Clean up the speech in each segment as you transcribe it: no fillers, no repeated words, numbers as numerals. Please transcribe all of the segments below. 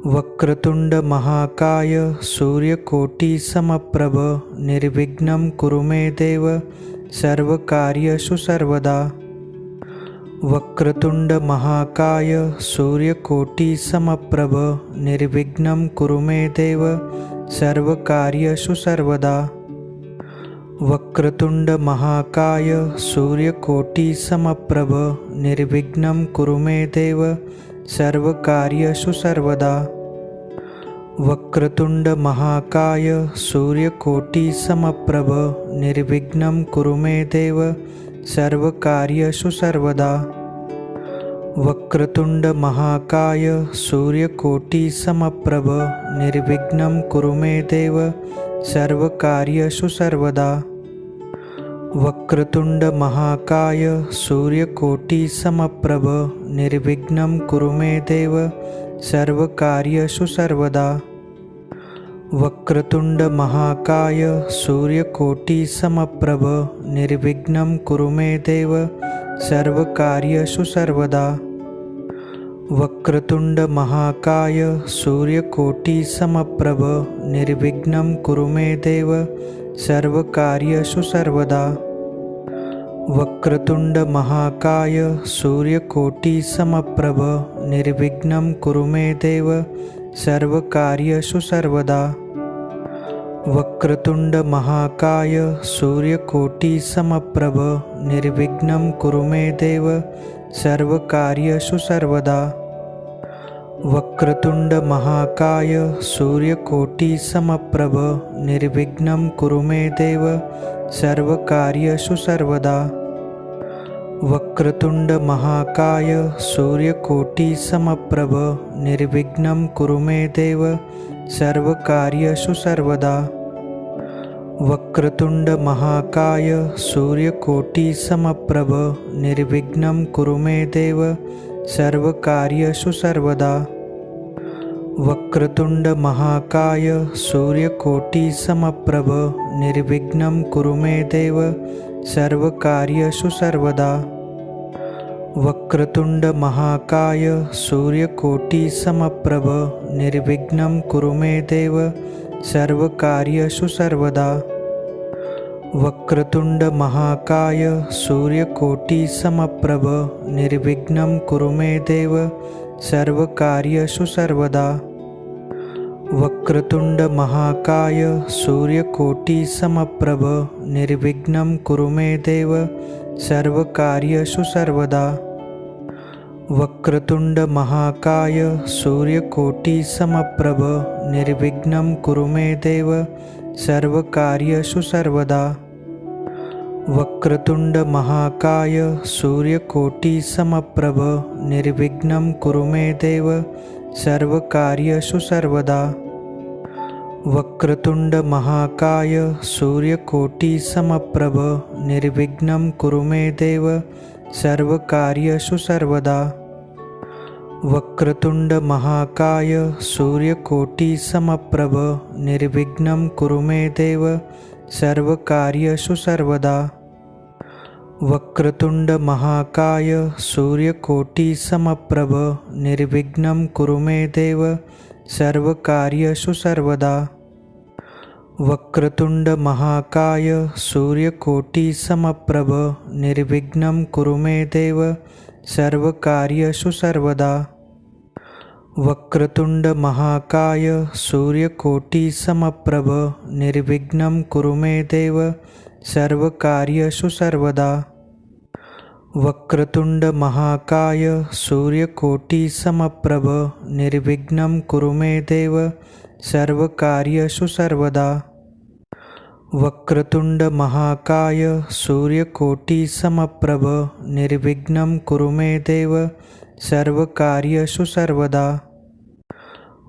वक्रतुंड महाकाय सूर्यकोटि समप्रभ निर्विघ्नं कुरु मे देव सर्वकार्येषु सर्वदा। वक्रतुंड महाकाय सूर्यकोटि समप्रभ निर्विघ्नं कुरु मे देव सर्वकार्येषु सर्वदा। वक्रतुंड महाकाय सूर्यकोटि समप्रभ निर्विघ्नं कुरु मे देव सर्वकार्येषु सर्वदा। वक्रतुंड महाकाय सूर्यकोटि समप्रभ निर्विघ्नं कुरु मे देव सर्वकार्येषु सर्वदा। वक्रतुंड महाकाय सूर्यकोटि समप्रभ निर्विघ्नं कुरु मे देव सर्वकार्येषु सर्वदा। वक्रतुंड महाकाय सूर्यकोटि समप्रभ निर्विघ्नं कुरु मे देव सर्वकार्येषु सर्वदा। वक्रतुंड महाकाय सूर्यकोटि समप्रभ निर्विघ्नं कुरु मे देव सर्वकार्येषु सर्वदा। वक्रतुंड महाकाय सूर्यकोटि समप्रभ निर्विघ्नं कुरु मे देव सर्वकार्येषु सर्वदा। वक्रतुंड महाकाय सूर्यकोटि समप्रभ निर्विघ्नं कुरु मे देव सर्वकार्येषु सर्वदा। वक्रतुंड महाकाय सूर्यकोटि समप्रभ निर्विघ्नं कुरु मे देव सर्वकार्येषु सर्वदा। वक्रतुंड महाकाय सूर्यकोटि समप्रभ निर्विघ्नं कुरु मे देव सर्वकार्येषु सर्वदा। वक्रतुंड महाकाय सूर्यकोटि समप्रभ निर्विघ्नं कुरु मे देव सर्वकार्येषु सर्वदा। वक्रतुंड महाकाय सूर्यकोटि समप्रभ निर्विघ्नं कुरु मे देव सर्वकार्येषु सर्वदा। वक्रतुंड महाकाय सूर्यकोटि समप्रभ निर्विघ्नं कुरु मे देव सर्वकार्येषु सर्वदा। वक्रतुंड महाकाय सूर्यकोटि समप्रभ निर्विघ्नं कुरु मे देव सर्वकार्येषु सर्वदा। वक्रतुंड महाकाय सूर्यकोटि समप्रभ निर्विघ्नं कुरु मे देव सर्वकार्येषु सर्वदा। वक्रतुंड महाकाय सूर्यकोटि समप्रभ निर्विघ्नं कुरु मे देव सर्वकार्येषु सर्वदा। वक्रतुंड महाकाय सूर्यकोटि समप्रभ निर्विघ्नं कुरु मे देव सर्वकार्येषु सर्वदा। वक्रतुंड महाकाय सूर्यकोटि समप्रभ निर्विघ्नं कुरु मे देव सर्वकार्येषु सर्वदा। वक्रतुंड महाकाय सूर्यकोटि समप्रभ निर्विघ्नं कुरु मे देव सर्वकार्येषु सर्वदा। वक्रतुंड महाकाय सूर्यकोटि समप्रभ निर्विघ्नं कुरु मे देव सर्वकार्येषु सर्वदा। वक्रतुंड महाकाय सूर्यकोटि समप्रभ निर्विघ्नं कुरु मे देव सर्वकार्येषु सर्वदा। वक्रतुंड महाकाय सूर्यकोटि समप्रभ निर्विघ्नं कुरु मे देव सर्वकार्येषु सर्वदा। वक्रतुंड महाकाय सूर्यकोटि समप्रभ निर्विघ्नं कुरु मे देव सर्वकार्येषु सर्वदा। वक्रतुंड महाकाय सूर्यकोटि समप्रभ निर्विघ्नं कुरु मे देव सर्वकार्येषु सर्वदा। वक्रतुंड महाकाय सूर्यकोटि समप्रभ निर्विघ्नं कुरु मे देव सर्वकार्येषु सर्वदा।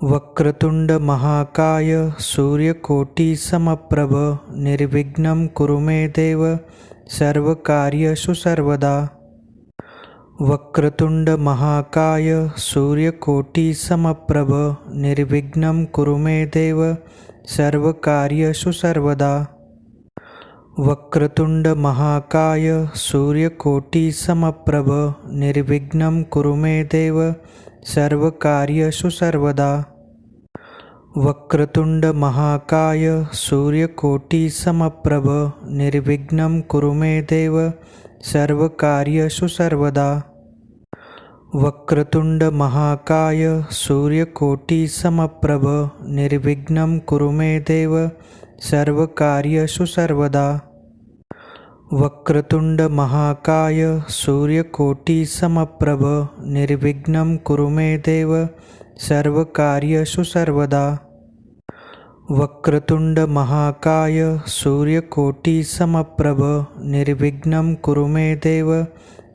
वक्रतुंड महाकाय सूर्यकोटि समप्रभ निर्विघ्नं कुरु मे देव सर्वकार्येषु सर्वदा। वक्रतुंड महाकाय सूर्यकोटि समप्रभ निर्विघ्नं कुरु मे देव सर्वकार्येषु सर्वदा। वक्रतुंड महाकाय सूर्यकोटि समप्रभ निर्विघ्नं कुरु मे देव सर्वकार्येषु सर्वदा। वक्रतुंड महाकाय सूर्यकोटि समप्रभ निर्विघ्नं कुरु मे देव सर्वकार्येषु सर्वदा। वक्रतुंड महाकाय सूर्यकोटि समप्रभ निर्विघ्नं कुरु मे देव सर्वकार्येषु सर्वदा। वक्रतुंड महाकाय सूर्यकोटि समप्रभ निर्विघ्नं कुरु मे देव सर्वकार्येषु सर्वदा। वक्रतुंड महाकाय सूर्यकोटि समप्रभ निर्विघ्नं कुरु मे देव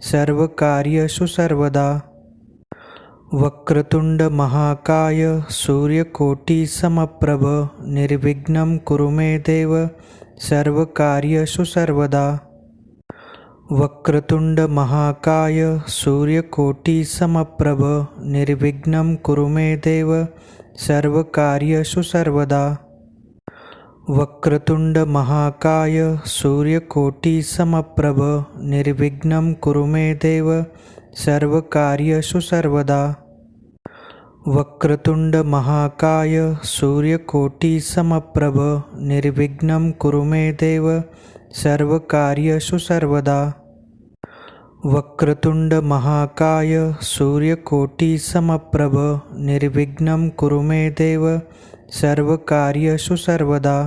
सर्वकार्येषु सर्वदा। वक्रतुंड महाकाय सूर्यकोटि समप्रभ निर्विघ्नं कुरु मे देव सर्वकार्येषु सर्वदा। वक्रतुंड महाकाय सूर्यकोटि समप्रभ निर्विघ्नं कुरु मे देव सर्वकार्येषु सर्वदा। वक्रतुंड महाकाय सूर्यकोटि समप्रभ निर्विघ्नं कुरु मे देव सर्वकार्येषु सर्वदा। वक्रतुंड महाकाय सूर्यकोटि समप्रभ निर्विघ्नं कुरु मे देव सर्वकार्येषु सर्वदा। वक्रतुंड महाकाय सूर्यकोटि समप्रभ निर्विघ्नं कुरु मे देव सर्वकार्येषु सर्वदा।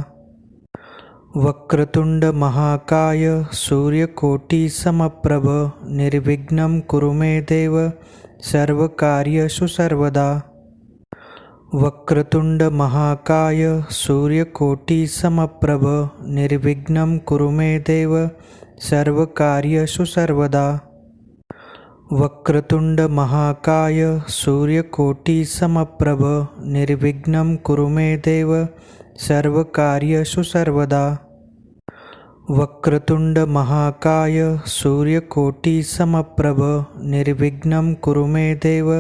वक्रतुंड महाकाय सूर्यकोटि समप्रभ निर्विघ्नं कुरु मे देव सर्वकार्येषु सर्वदा। वक्रतुंड महाकाय सूर्यकोटि समप्रभ निर्विघ्नं कुरु मे देव सर्वकार्येषु सर्वदा। वक्रतुंड महाकाय सूर्यकोटि समप्रभ निर्विघ्नं कुरु मे देव सर्वकार्येषु सर्वदा। वक्रतुंड महाकाय सूर्यकोटि समप्रभ निर्विघ्नं कुरु मे देव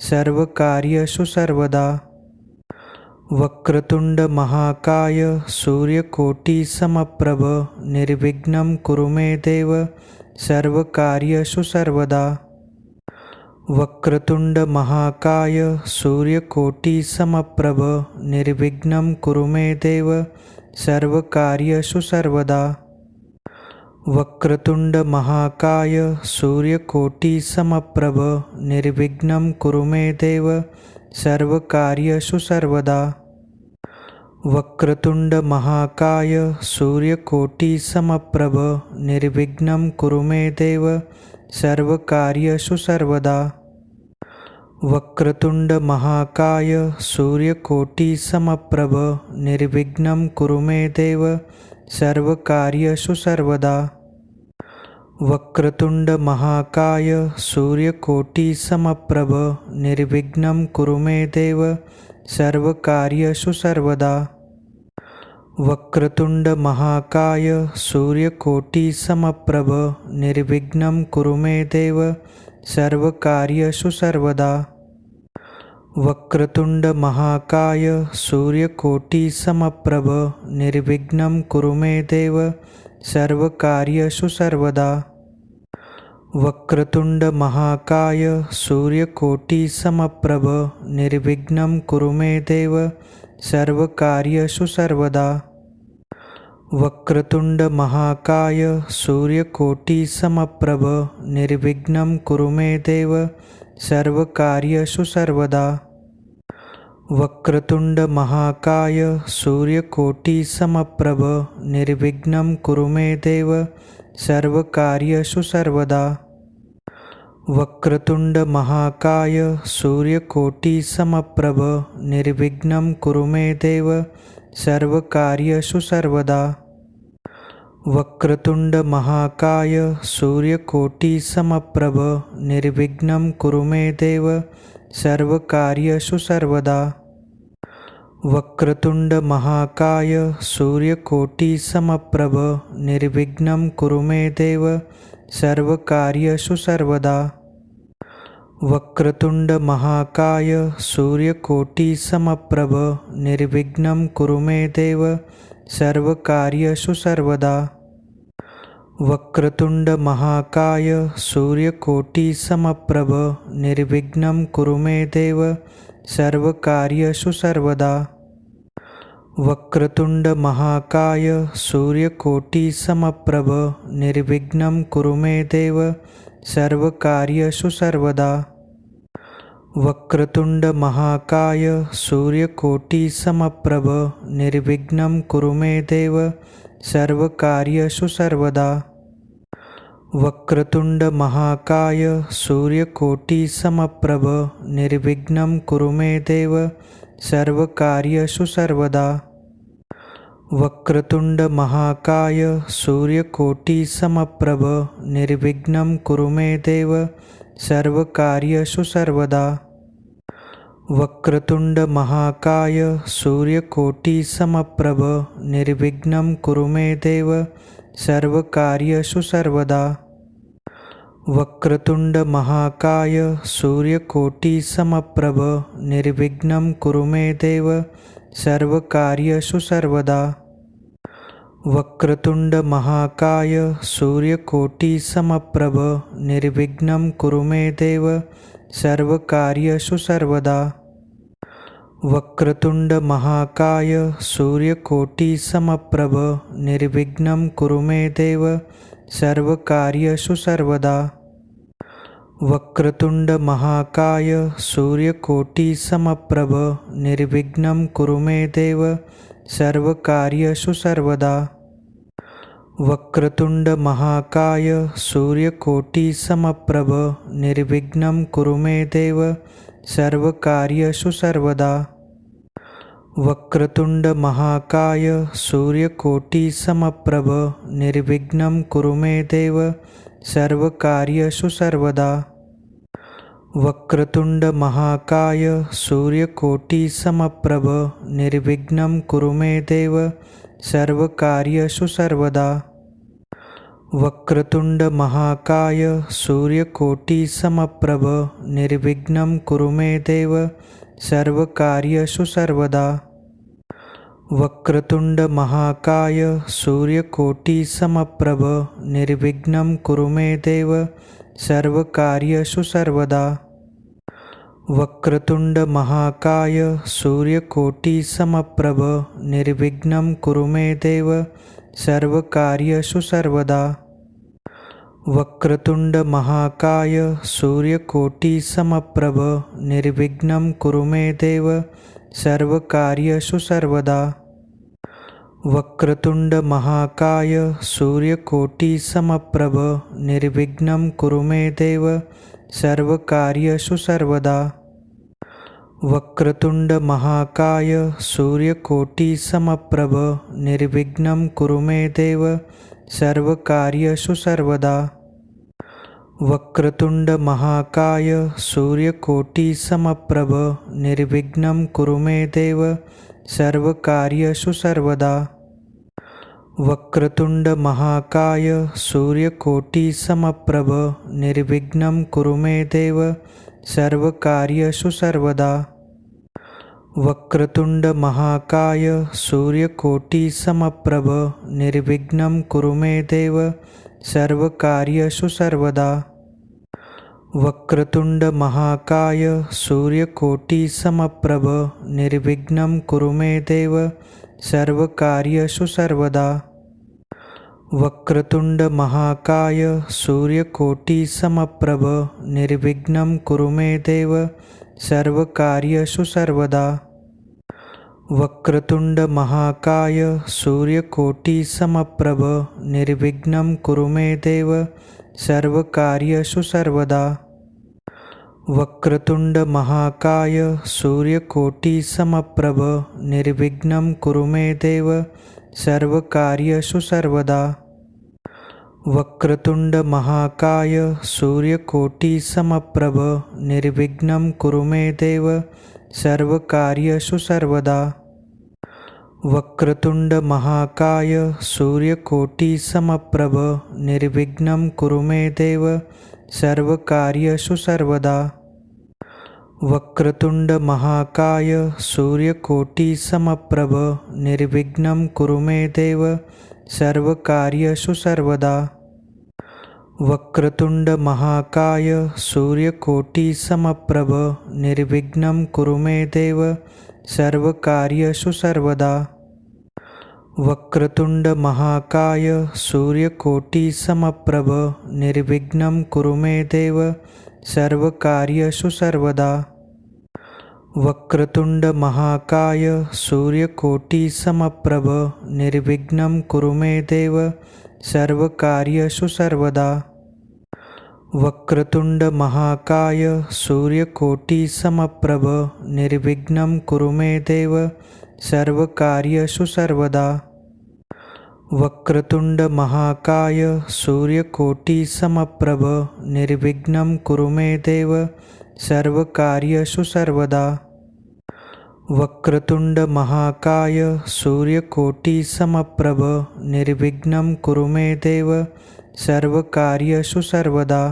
सर्वकार्येषु सर्वदा। वक्रतुंड महाकाय सूर्यकोटि समप्रभ निर्विघ्नं कुरु मे देव सर्वकार्येषु सर्वदा। वक्रतुंड महाकाय सूर्यकोटि समप्रभ निर्विघ्नं कुरु मे देव सर्वकार्येषु सर्वदा। वक्रतुंड महाकाय सूर्यकोटि समप्रभ निर्विघ्नं कुरु मे देव सर्वकार्येषु सर्वदा। वक्रतुंड महाकाय सूर्यकोटि समप्रभ निर्विघ्नं कुरु मे देव सर्वकार्येषु सर्वदा। वक्रतुंड महाकाय सूर्यकोटि समप्रभ निर्विघ्नं कुरु मे देव सर्वकार्येषु सर्वदा। वक्रतुंड महाकाय सूर्यकोटि समप्रभ निर्विघ्नं कुरु मे देव सर्वकार्येषु सर्वदा। वक्रतुंड महाकाय सूर्यकोटि समप्रभ निर्विघ्नं कुरु मे देव सर्वकार्येषु सर्वदा। वक्रतुंड महाकाय सूर्यकोटि समप्रभ निर्विघ्नं कुरु मे देव सर्वकार्येषु सर्वदा। वक्रतुंड महाकाय सूर्यकोटि समप्रभ निर्विघ्नं कुरु मे देव सर्वकार्येषु सर्वदा। वक्रतुंड महाकाय सूर्यकोटि समप्रभ निर्विघ्नं कुरु मे देव सर्वकार्येषु सर्वदा। वक्रतुंड महाकाय सूर्यकोटि समप्रभ निर्विघ्नं कुरु मे देव सर्वकार्येषु सर्वदा। वक्रतुंड महाकाय सूर्यकोटि समप्रभ निर्विघ्नं कुरु मे देव सर्वकार्येषु सर्वदा। वक्रतुंड महाकाय सूर्यकोटि समप्रभ निर्विघ्नं कुरु मे देव सर्वकार्येषु सर्वदा। वक्रतुंड महाकाय सूर्यकोटि समप्रभ निर्विघ्नं कुरु मे देव सर्वकार्येषु सर्वदा। वक्रतुंड महाकाय सूर्यकोटि समप्रभ निर्विघ्नं कुरु मे देव सर्वकार्येषु सर्वदा। वक्रतुंड महाकाय सूर्यकोटि समप्रभ निर्विघ्नं कुरु मे देव सर्वकार्येषु सर्वदा। वक्रतुंड महाकाय सूर्यकोटि समप्रभ निर्विघ्नं कुरु मे देव सर्वकार्येषु सर्वदा। वक्रतुंड महाकाय सूर्यकोटि समप्रभ निर्विघ्नं कुरु मे देव सर्वकार्येषु सर्वदा। वक्रतुंड महाकाय सूर्यकोटि समप्रभ निर्विघ्नं कुरु मे देव सर्वकार्येषु सर्वदा। वक्रतुंड महाकाय सूर्यकोटि समप्रभ निर्विघ्नं कुरु मे देव सर्वकार्येषु सर्वदा। वक्रतुंड महाकाय सूर्यकोटि समप्रभ निर्विघ्नं कुरु मे देव सर्वकार्येषु सर्वदा। वक्रतुंड महाकाय सूर्यकोटि समप्रभ निर्विघ्नं कुरु मे देव सर्वकार्येषु सर्वदा। वक्रतुंड महाकाय सूर्यकोटि समप्रभ निर्विघ्नं कुरु मे देव सर्वकार्येषु सर्वदा। वक्रतुंड महाकाय सूर्यकोटि समप्रभ निर्विघ्नं कुरु मे देव सर्वकार्येषु सर्वदा। वक्रतुंड महाकाय सूर्यकोटि समप्रभ निर्विघ्नं कुरु मे देव सर्वकार्येषु सर्वदा। वक्रतुंड महाकाय सूर्यकोटि समप्रभ निर्विघ्नं कुरु मे देव सर्वकार्येषु सर्वदा। वक्रतुंड महाकाय सूर्यकोटि समप्रभ निर्विघ्नं कुरु मे देव सर्वकार्येषु सर्वदा। वक्रतुंड महाकाय सूर्यकोटि समप्रभ निर्विघ्नं कुरु मे देव सर्वकार्येषु सर्वदा। वक्रतुंड महाकाय सूर्यकोटि समप्रभ निर्विघ्नं कुरु मे देव सर्वकार्येषु सर्वदा। वक्रतुंड महाकाय सूर्यकोटि समप्रभ निर्विघ्नं कुरु मे देव सर्वकार्येषु सर्वदा। वक्रतुंड महाकाय सूर्यकोटि समप्रभ निर्विघ्नं कुरु मे देव सर्वकार्येषु सर्वदा। वक्रतुंड महाकाय सूर्यकोटि समप्रभ निर्विघ्नं कुरु मे देव सर्वकार्येषु सर्वदा। वक्रतुंड महाकाय सूर्यकोटि समप्रभ निर्विघ्नं कुरु मे देव सर्वकार्येषु सर्वदा। वक्रतुंड महाकाय सूर्यकोटि समप्रभ निर्विघ्नं कुरु मे देव सर्वकार्येषु सर्वदा। वक्रतुंड महाकाय सूर्यकोटि समप्रभ निर्विघ्नं कुरु मे देव सर्वकार्येषु सर्वदा। वक्रतुंड महाकाय सूर्यकोटि समप्रभ निर्विघ्नं कुरु मे देव सर्वकार्येषु सर्वदा। वक्रतुंड महाकाय सूर्यकोटि समप्रभ निर्विघ्नं कुरु मे देव सर्वकार्येषु सर्वदा। वक्रतुंड महाकाय सूर्यकोटि समप्रभ निर्विघ्नं कुरु मे देव सर्वकार्येषु सर्वदा। वक्रतुंड महाकाय सूर्यकोटि समप्रभ निर्विघ्नं कुरु मे देव सर्वकार्येषु सर्वदा। वक्रतुंड महाकाय सूर्यकोटि समप्रभ निर्विघ्नं कुरु मे देव सर्वकार्येषु सर्वदा। वक्रतुंड महाकाय सूर्यकोटि समप्रभ निर्विघ्नं कुरु मे देव सर्वकार्येषु सर्वदा। वक्रतुंड महाकाय सूर्यकोटि समप्रभ निर्विघ्नं कुरु मे देव सर्वकार्येषु सर्वदा। वक्रतुंड महाकाय सूर्यकोटि समप्रभ निर्विघ्नं कुरु मे देव सर्वकार्येषु सर्वदा। वक्रतुंड महाकाय सूर्यकोटि समप्रभ निर्विघ्नं कुरु मे देव सर्वकार्येषु सर्वदा। वक्रतुंड महाकाय सूर्यकोटि समप्रभ निर्विघ्नं कुरु मे देव सर्वकार्येषु सर्वदा। वक्रतुंड महाकाय सूर्यकोटि समप्रभ निर्विघ्नं कुरु मे देव सर्वकार्येषु सर्वदा। वक्रतुंड महाकाय सूर्यकोटि समप्रभ निर्विघ्नं कुरु मे देव सर्वकार्येषु सर्वदा। वक्रतुंड महाकाय सूर्यकोटि समप्रभ निर्विघ्नं कुरु मे देव सर्वकार्येषु सर्वदा। वक्रतुंड महाकाय सूर्यकोटि समप्रभ निर्विघ्नं कुरु मे देव सर्वकार्येषु सर्वदा। वक्रतुंड महाकाय सूर्यकोटि समप्रभ निर्विघ्नं कुरु मे देव सर्वकार्येषु सर्वदा।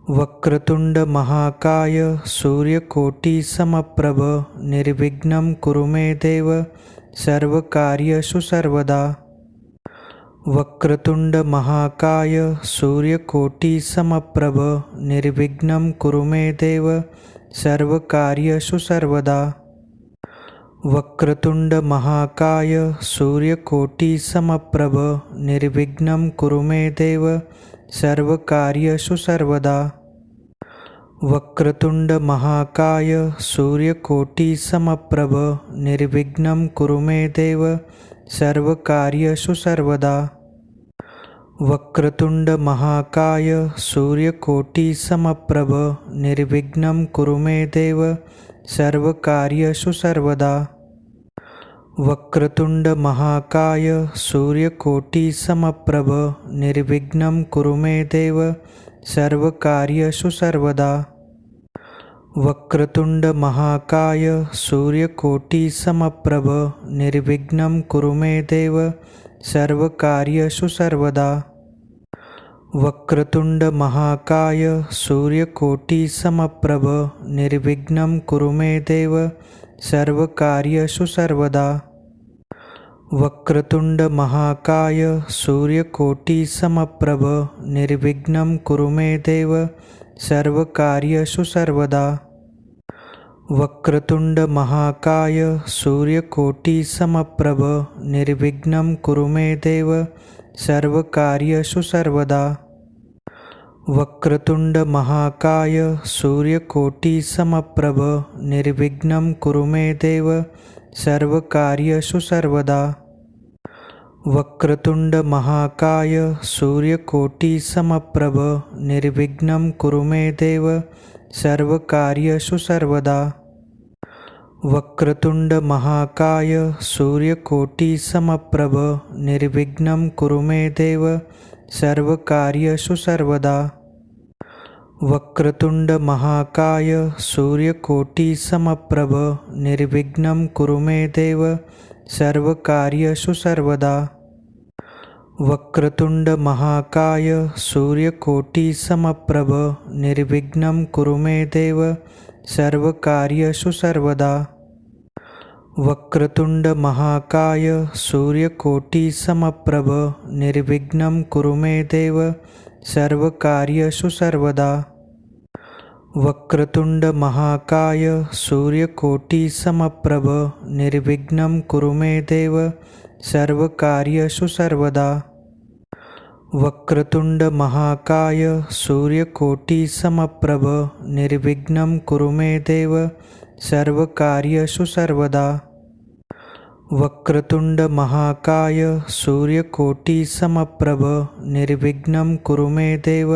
वक्रतुंड महाकाय सूर्यकोटि समप्रभ निर्विघ्नं कुरु मे देव सर्वकार्येषु सर्वदा। वक्रतुंड महाकाय सूर्यकोटि समप्रभ निर्विघ्नं कुरु मे देव सर्वकार्येषु सर्वदा। वक्रतुंड महाकाय सूर्यकोटि समप्रभ निर्विघ्नं कुरु मे देव सर्वकार्येषु सर्वदा। वक्रतुंड महाकाय सूर्यकोटि समप्रभ निर्विघ्नं कुरु मे देव सर्वकार्येषु सर्वदा। वक्रतुंड महाकाय सूर्यकोटि समप्रभ निर्विघ्नं कुरु मे देव सर्वकार्येषु सर्वदा। वक्रतुंड महाकाय सूर्यकोटि समप्रभ निर्विघ्नं कुरु मे देव सर्वकार्येषु सर्वदा। वक्रतुंड महाकाय सूर्यकोटि समप्रभ निर्विघ्नं कुरु मे देव सर्वकार्येषु सर्वदा। वक्रतुंड महाकाय सूर्यकोटि समप्रभ निर्विघ्नं कुरु मे देव सर्वकार्येषु सर्वदा। वक्रतुंड महाकाय सूर्यकोटि समप्रभ निर्विघ्नं कुरु मे देव सर्वकार्येषु सर्वदा। वक्रतुंड महाकाय सूर्यकोटि समप्रभ निर्विघ्नं कुरु मे देव सर्वकार्येषु सर्वदा। वक्रतुंड महाकाय सूर्यकोटि समप्रभ निर्विघ्नं कुरु मे देव सर्वकार्येषु सर्वदा। वक्रतुंड महाकाय सूर्यकोटि समप्रभ निर्विघ्नं कुरु मे देव सर्वकार्येषु सर्वदा। वक्रतुंड महाकाय सूर्यकोटि समप्रभ निर्विघ्नं कुरु मे देव सर्वकार्येषु सर्वदा। वक्रतुंड महाकाय सूर्यकोटि समप्रभ निर्विघ्नं कुरु मे देव सर्वकार्येषु सर्वदा। वक्रतुंड महाकाय सूर्यकोटि समप्रभ निर्विघ्नं कुरु मे देव सर्वकार्येषु सर्वदा। वक्रतुंड महाकाय सूर्यकोटि समप्रभ निर्विघ्नं कुरु मे देव सर्वकार्येषु सर्वदा। वक्रतुंड महाकाय सूर्यकोटि समप्रभ निर्विघ्नं कुरु मे देव सर्वकार्येषु सर्वदा। वक्रतुंड महाकाय सूर्यकोटि समप्रभ निर्विघ्नं कुरु मे देव सर्वकार्येषु सर्वदा। वक्रतुंड महाकाय सूर्यकोटि समप्रभ निर्विघ्नं कुरु मे देव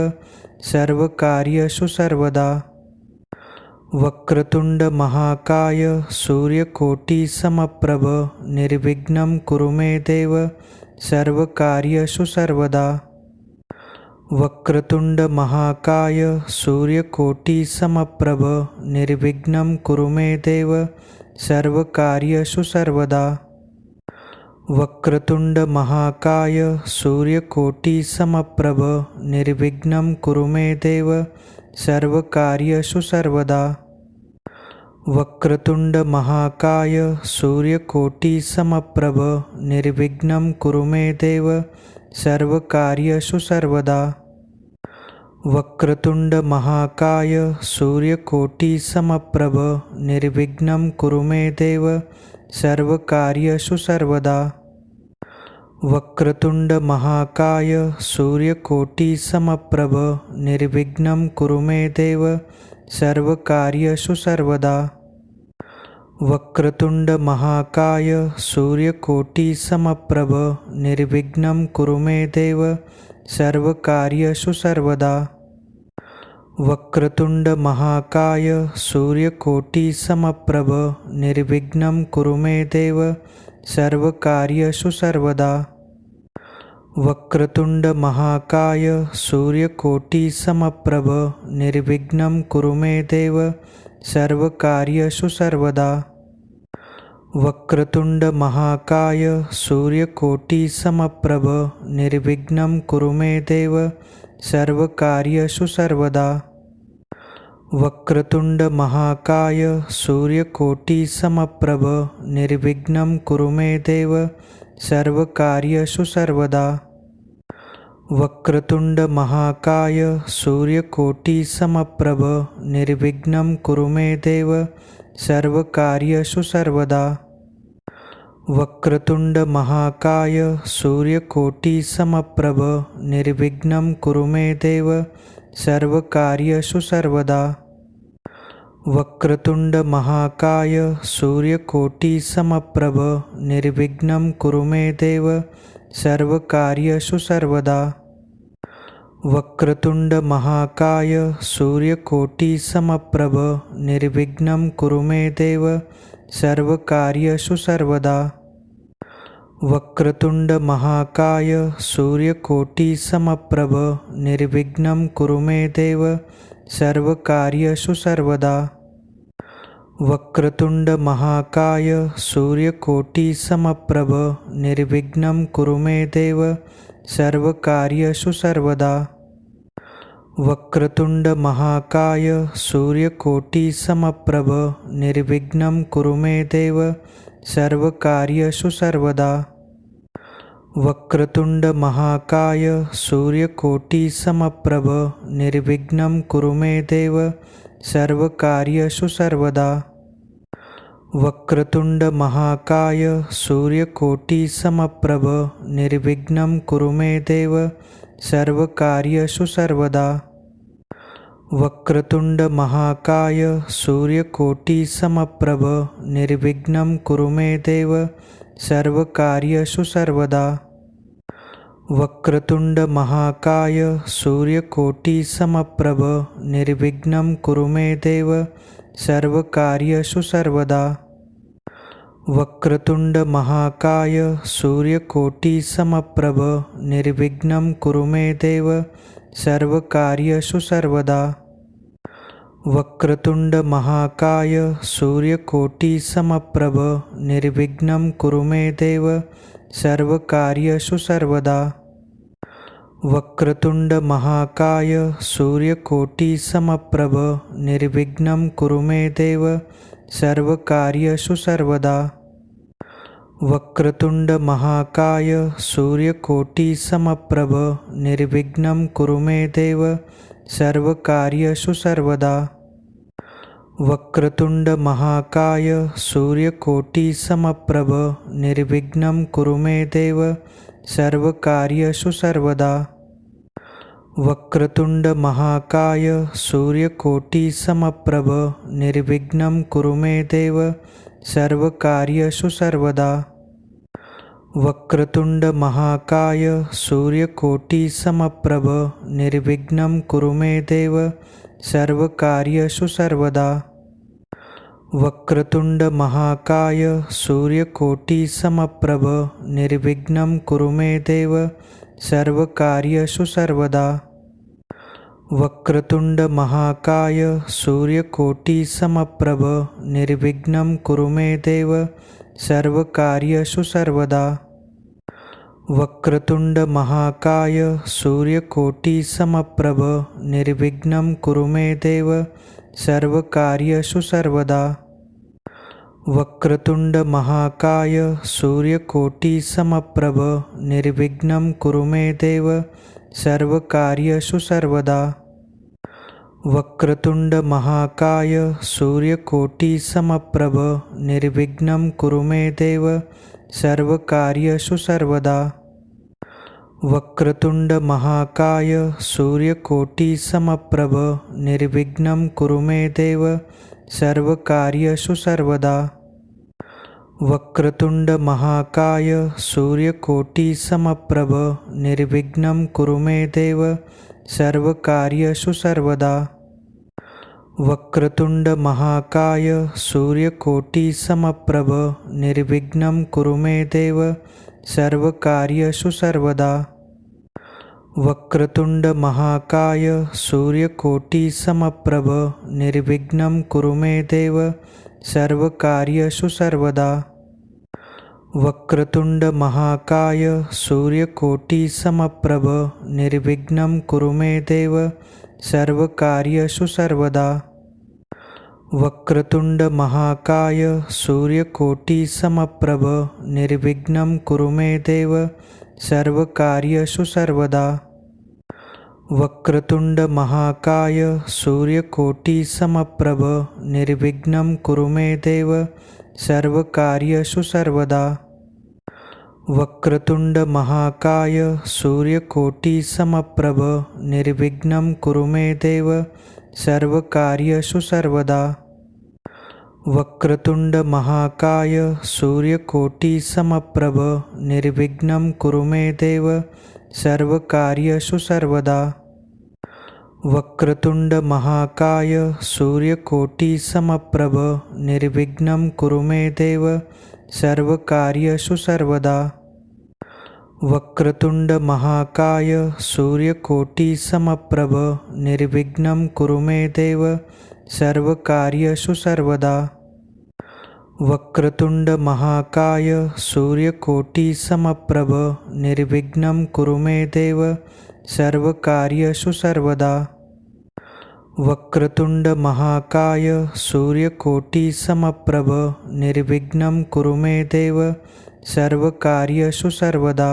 सर्वकार्येषु सर्वदा। वक्रतुंड महाकाय सूर्यकोटि समप्रभ निर्विघ्नं कुरु मे देव सर्वकार्येषु सर्वदा। वक्रतुंड महाकाय सूर्यकोटि समप्रभ निर्विघ्नं कुरु मे देव सर्वकार्येषु सर्वदा। वक्रतुंड महाकाय सूर्यकोटि समप्रभ निर्विघ्नं कुरु मे देव सर्वकार्येषु सर्वदा। वक्रतुंड महाकाय सूर्यकोटि समप्रभ निर्विघ्नं कुरु मे देव सर्वकार्येषु सर्वदा। वक्रतुंड महाकाय सूर्यकोटि समप्रभ निर्विघ्नं कुरु मे देव सर्वकार्येषु सर्वदा। वक्रतुंड महाकाय सूर्यकोटि समप्रभ निर्विघ्नं कुरु मे देव सर्वकार्येषु सर्वदा। वक्रतुंड महाकाय सूर्यकोटि समप्रभ निर्विघ्नं कुरु मे देव सर्वकार्येषु सर्वदा। वक्रतुंड महाकाय सूर्यकोटि समप्रभ निर्विघ्नं कुरु मे देव सर्वकार्येषु सर्वदा। वक्रतुंड महाकाय सूर्यकोटि समप्रभ निर्विघ्नं कुरु मे देव सर्वकार्येषु सर्वदा। वक्रतुंड महाकाय सूर्यकोटि समप्रभ निर्विघ्नं कुरु मे देव सर्वकार्येषु सर्वदा। वक्रतुंड महाकाय सूर्यकोटि समप्रभ निर्विघ्नं कुरु मे देव सर्वकार्येषु सर्वदा। वक्रतुंड महाकाय सूर्यकोटि समप्रभ निर्विघ्नं कुरु मे देव सर्वकार्येषु सर्वदा। वक्रतुंड महाकाय सूर्यकोटि समप्रभ निर्विघ्नं कुरु मे देव सर्वकार्येषु सर्वदा। वक्रतुंड महाकाय सूर्यकोटि समप्रभ निर्विघ्नं कुरु मे देव सर्वकार्येषु सर्वदा। वक्रतुंड महाकाय सूर्यकोटि समप्रभ निर्विघ्नं कुरु मे देव सर्वकार्येषु सर्वदा। वक्रतुंड महाकाय सूर्यकोटि समप्रभ निर्विघ्नं कुरु मे देव सर्वकार्येषु सर्वदा। वक्रतुंड महाकाय सूर्यकोटि समप्रभ निर्विघ्नं कुरु मे देव सर्वकार्येषु सर्वदा। वक्रतुंड महाकाय सूर्यकोटि समप्रभ निर्विघ्नं कुरु मे देव सर्वकार्येषु सर्वदा। वक्रतुंड महाकाय सूर्यकोटि समप्रभ निर्विघ्नं कुरु मे देव सर्वकार्येषु सर्वदा। वक्रतुंड महाकाय सूर्यकोटि समप्रभ निर्विघ्नं कुरु मे देव सर्वकार्येषु सर्वदा। वक्रतुंड महाकाय सूर्यकोटि समप्रभ निर्विघ्नं कुरु मे देव सर्वकार्येषु सर्वदा। वक्रतुंड महाकाय सूर्यकोटि समप्रभ निर्विघ्नं कुरु मे देव सर्वकार्येषु सर्वदा। वक्रतुंड महाकाय सूर्यकोटि समप्रभ निर्विघ्नं कुरु मे देव सर्वकार्येषु सर्वदा। वक्रतुंड महाकाय सूर्यकोटि समप्रभ निर्विघ्नं कुरु मे देव सर्वकार्येषु सर्वदा। वक्रतुंड महाकाय सूर्यकोटि समप्रभ निर्विघ्नं कुरु मे देव सर्वकार्येषु सर्वदा। वक्रतुंड महाकाय सूर्यकोटि समप्रभ निर्विघ्नं कुरु मे देव सर्वकार्येषु सर्वदा। वक्रतुंड महाकाय सूर्यकोटि समप्रभ निर्विघ्नं कुरु मे देव सर्वकार्येषु सर्वदा। वक्रतुंड महाकाय सूर्यकोटि समप्रभ निर्विघ्नं कुरु मे देव सर्वकार्येषु सर्वदा। वक्रतुंड महाकाय सूर्यकोटि समप्रभ निर्विघ्नं कुरु मे देव सर्वकार्येषु सर्वदा। वक्रतुंड महाकाय सूर्यकोटि समप्रभ निर्विघ्नं कुरु मे देव सर्वकार्येषु सर्वदा। वक्रतुंड महाकाय सूर्यकोटि समप्रभ निर्विघ्नं कुरु मे देव सर्वकार्येषु सर्वदा। वक्रतुंड महाकाय सूर्यकोटि समप्रभ निर्विघ्नं कुरु मे देव सर्वकार्येषु सर्वदा। वक्रतुंड महाकाय सूर्यकोटि समप्रभ निर्विघ्नं कुरु मे देव सर्वकार्येषु सर्वदा। वक्रतुंड महाकाय सूर्यकोटि समप्रभ निर्विघ्नं कुरु मे देव सर्वकार्येषु सर्वदा। वक्रतुंड महाकाय सूर्यकोटि समप्रभ निर्विघ्नं कुरु मे देव सर्वकार्येषु सर्वदा। वक्रतुंड महाकाय सूर्यकोटि समप्रभ निर्विघ्नं कुरु मे देव सर्वकार्येषु सर्वदा। वक्रतुंड महाकाय सूर्यकोटि समप्रभ निर्विघ्नं कुरु मे देव सर्वकार्येषु सर्वदा। वक्रतुंड महाकाय सूर्यकोटि समप्रभ निर्विघ्नं कुरु मे देव सर्वकार्येषु सर्वदा। वक्रतुंड महाकाय सूर्यकोटि समप्रभ निर्विघ्नं कुरु मे देव सर्वकार्येषु सर्वदा। वक्रतुंड महाकाय सूर्यकोटि समप्रभ निर्विघ्नं कुरु मे देव सर्वकार्येषु सर्वदा। वक्रतुंड महाकाय सूर्यकोटि समप्रभ निर्विघ्नं कुरु मे देव सर्वकार्येषु सर्वदा। वक्रतुंड महाकाय सूर्यकोटि समप्रभ निर्विघ्नं कुरु मे देव सर्वकार्येषु सर्वदा। वक्रतुंड महाकाय सूर्यकोटि समप्रभ निर्विघ्नं कुरु मे देव सर्वकार्येषु सर्वदा। वक्रतुंड महाकाय सूर्यकोटि समप्रभ निर्विघ्नं कुरु मे देव सर्वकार्येषु सर्वदा। वक्रतुंड महाकाय सूर्यकोटि समप्रभ निर्विघ्नं कुरु मे देव सर्वकार्येषु सर्वदा। वक्रतुंड महाकाय सूर्यकोटि समप्रभ निर्विघ्नं कुरु मे देव सर्वकार्येषु सर्वदा। वक्रतुंड महाकाय सूर्यकोटि समप्रभ निर्विघ्नं कुरु मे देव सर्वकार्येषु सर्वदा।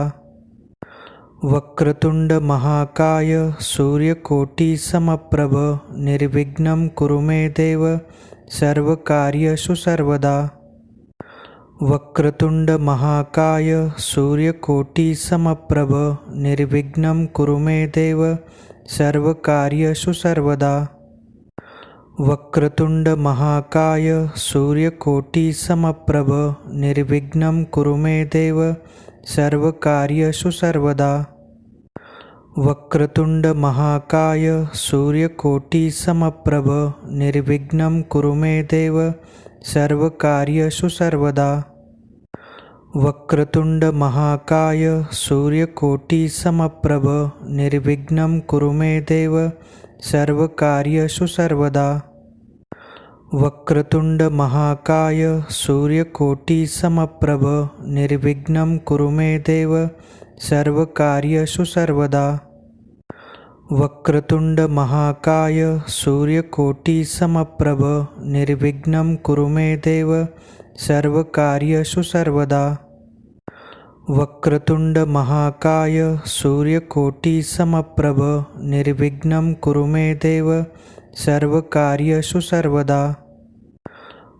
वक्रतुंड महाकाय सूर्यकोटि समप्रभ निर्विघ्नं कुरु मे देव सर्वकार्येषु सर्वदा। वक्रतुंड महाकाय सूर्यकोटि समप्रभ निर्विघ्नं कुरु मे देव सर्वकार्येषु सर्वदा। वक्रतुंड महाकाय सूर्यकोटि समप्रभ निर्विघ्नं कुरु मे देव सर्वकार्येषु सर्वदा। वक्रतुंड महाकाय सूर्यकोटि समप्रभ निर्विघ्नं कुरु मे देव सर्वकार्येषु सर्वदा। वक्रतुंड महाकाय सूर्यकोटि समप्रभ निर्विघ्नं कुरु मे देव सर्वकार्येषु सर्वदा। वक्रतुंड महाकाय सूर्यकोटि समप्रभ निर्विघ्नं कुरु मे देव सर्वकार्येषु सर्वदा। वक्रतुंड महाकाय सूर्यकोटि समप्रभ निर्विघ्नं कुरु मे देव सर्वकार्येषु सर्वदा। वक्रतुंड महाकाय सूर्यकोटि समप्रभ निर्विघ्नं कुरु मे देव सर्वकार्येषु सर्वदा।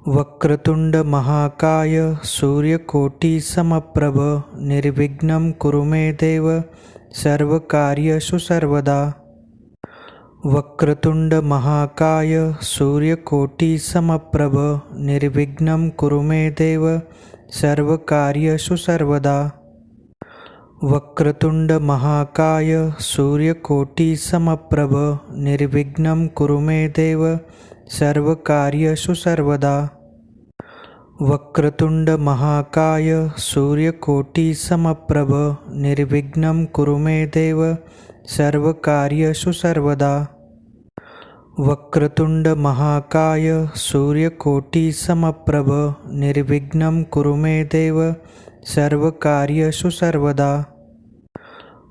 वक्रतुंड महाकाय सूर्यकोटि समप्रभ निर्विघ्नं कुरु मे देव सर्वकार्येषु सर्वदा। वक्रतुंड महाकाय सूर्यकोटि समप्रभ निर्विघ्नं कुरु मे देव सर्वकार्येषु सर्वदा। वक्रतुंड महाकाय सूर्यकोटि समप्रभ निर्विघ्नं कुरु मे देव सर्वकार्येषु सर्वदा। वक्रतुंड महाकाय सूर्यकोटि समप्रभ निर्विघ्नं कुरु मे देव सर्वकार्येषु सर्वदा। वक्रतुंड महाकाय सूर्यकोटि समप्रभ निर्विघ्नं कुरु मे देव सर्वकार्येषु सर्वदा।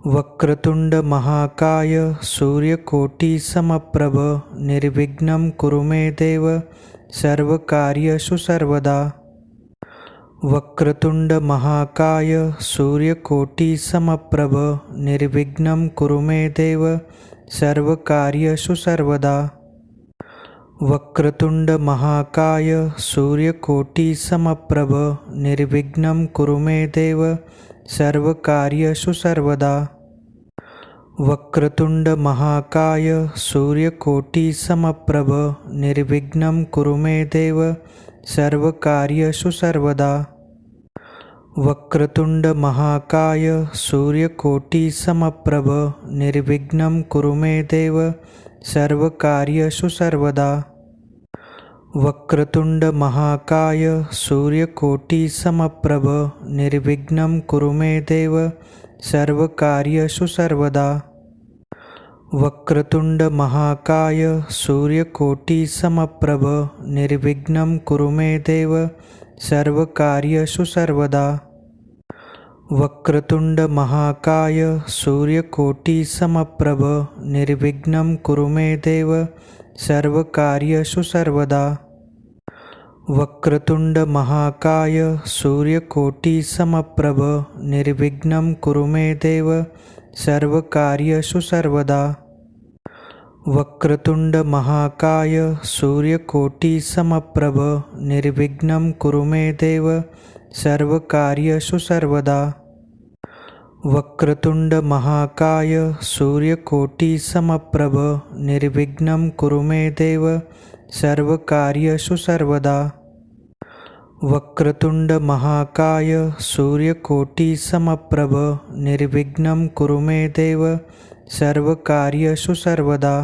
वक्रतुंड महाकाय सूर्यकोटि समप्रभ निर्विघ्नं कुरु मे देव सर्वकार्येषु सर्वदा। वक्रतुंड महाकाय सूर्यकोटि समप्रभ निर्विघ्नं कुरु मे देव सर्वकार्येषु सर्वदा। वक्रतुंड महाकाय सूर्यकोटि समप्रभ निर्विघ्नं कुरु मे देव सर्वकार्येषु सर्वदा। वक्रतुंड महाकाय सूर्यकोटि समप्रभ निर्विघ्नं कुरु मे देव सर्वकार्येषु सर्वदा। वक्रतुंड महाकाय सूर्यकोटि समप्रभ निर्विघ्नं कुरु मे देव सर्वकार्येषु सर्वदा। वक्रतुंड महाकाय सूर्यकोटि समप्रभ निर्विघ्नं कुरु मे देव सर्वकार्येषु सर्वदा। वक्रतुंड महाकाय सूर्यकोटि समप्रभ निर्विघ्नं कुरु मे देव सर्वकार्येषु सर्वदा। वक्रतुंड महाकाय सूर्यकोटि समप्रभ निर्विघ्नं कुरु मे देव सर्वकार्येषु सर्वदा। वक्रतुंड महाकाय सूर्यकोटि समप्रभ निर्विघ्नं कुरु मे देव सर्वकार्येषु सर्वदा। वक्रतुंड महाकाय सूर्यकोटि समप्रभ निर्विघ्नं कुरु मे देव सर्वकार्येषु सर्वदा। वक्रतुंड महाकाय सूर्यकोटि समप्रभ निर्विघ्नं कुरु मे देव सर्वकार्येषु सर्वदा। वक्रतुंड महाकाय सूर्यकोटि समप्रभ निर्विघ्नं कुरु मे देव सर्वकार्येषु सर्वदा।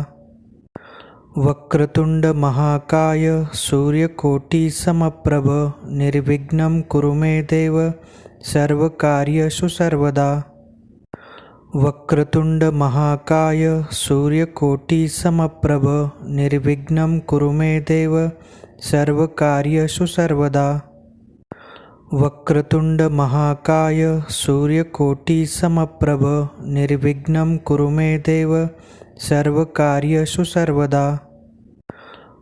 वक्रतुंड महाकाय सूर्यकोटि समप्रभ निर्विघ्नं कुरु मे देव सर्वकार्येषु सर्वदा। वक्रतुंड महाकाय सूर्यकोटि समप्रभ निर्विघ्नं कुरु मे देव सर्वकार्येषु सर्वदा। वक्रतुंड महाकाय सूर्यकोटि समप्रभ निर्विघ्नं कुरु मे देव सर्वकार्येषु सर्वदा।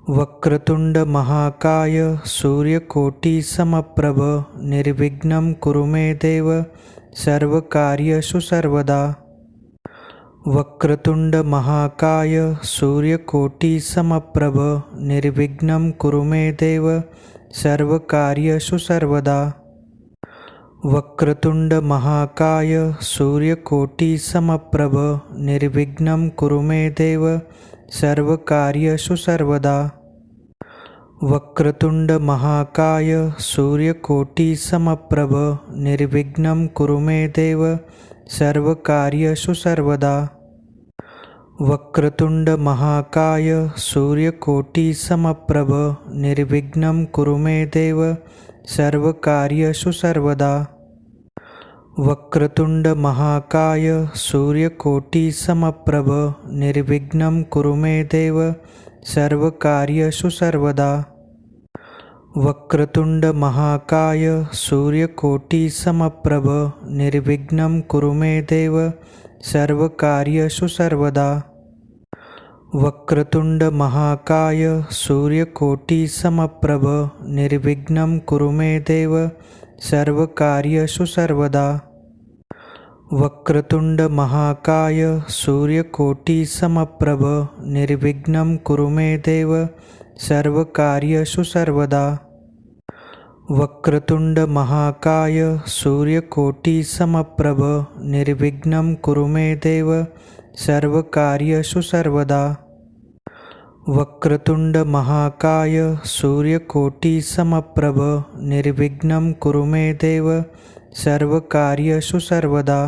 वक्रतुंड महाकाय सूर्यकोटि समप्रभ निर्विघ्नं कुरु मे देव सर्वकार्येषु सर्वदा। वक्रतुंड महाकाय सूर्यकोटि समप्रभ निर्विघ्नं कुरु मे देव सर्वकार्येषु सर्वदा। वक्रतुंड महाकाय सूर्यकोटि समप्रभ निर्विघ्नं कुरु मे देव सर्वकार्येषु सर्वदा। वक्रतुंड महाकाय सूर्यकोटि समप्रभ निर्विघ्नं कुरु मे देव सर्वकार्येषु सर्वदा। वक्रतुंड महाकाय सूर्यकोटि समप्रभ निर्विघ्नं कुरु मे देव सर्वकार्येषु सर्वदा। वक्रतुंड महाकाय सूर्यकोटि समप्रभ निर्विघ्नं कुरु मे देव सर्वकार्येषु सर्वदा। वक्रतुंड महाकाय सूर्यकोटि समप्रभ निर्विघ्नं कुरु मे देव सर्वकार्येषु सर्वदा। वक्रतुंड महाकाय सूर्यकोटि समप्रभ निर्विघ्नं कुरु मे देव सर्वकार्येषु सर्वदा। वक्रतुंड महाकाय सूर्यकोटि समप्रभ निर्विघ्नं कुरु मे देव सर्वकार्येषु सर्वदा। वक्रतुंड महाकाय सूर्यकोटि समप्रभ निर्विघ्नं कुरु मे देव सर्वकार्येषु सर्वदा। वक्रतुंड महाकाय सूर्यकोटि समप्रभ निर्विघ्नं कुरु मे देव सर्वकार्येषु सर्वदा।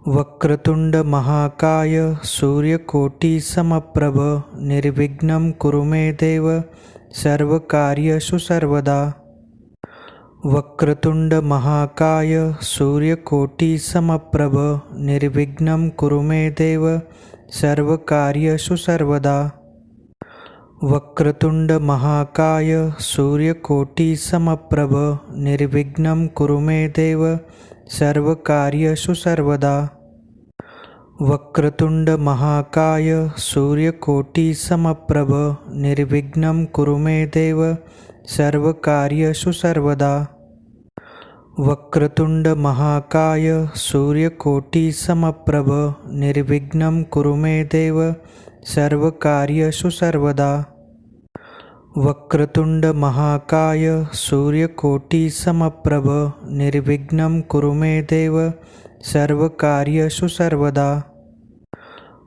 वक्रतुंड महाकाय सूर्यकोटि समप्रभ निर्विघ्नं कुरु मे देव सर्वकार्येषु सर्वदा। वक्रतुंड महाकाय सूर्यकोटि समप्रभ निर्विघ्नं कुरु मे देव सर्वकार्येषु सर्वदा। वक्रतुंड महाकाय सूर्यकोटि समप्रभ निर्विघ्नं कुरु मे देव सर्वकार्येषु सर्वदा। वक्रतुंड महाकाय सूर्यकोटि समप्रभ निर्विघ्नं कुरु मे देव सर्वकार्येषु सर्वदा। वक्रतुंड महाकाय सूर्यकोटि समप्रभ निर्विघ्नं कुरु मे देव सर्वकार्येषु सर्वदा। वक्रतुंड महाकाय सूर्यकोटि समप्रभ निर्विघ्नं कुरु मे देव सर्वकार्येषु सर्वदा।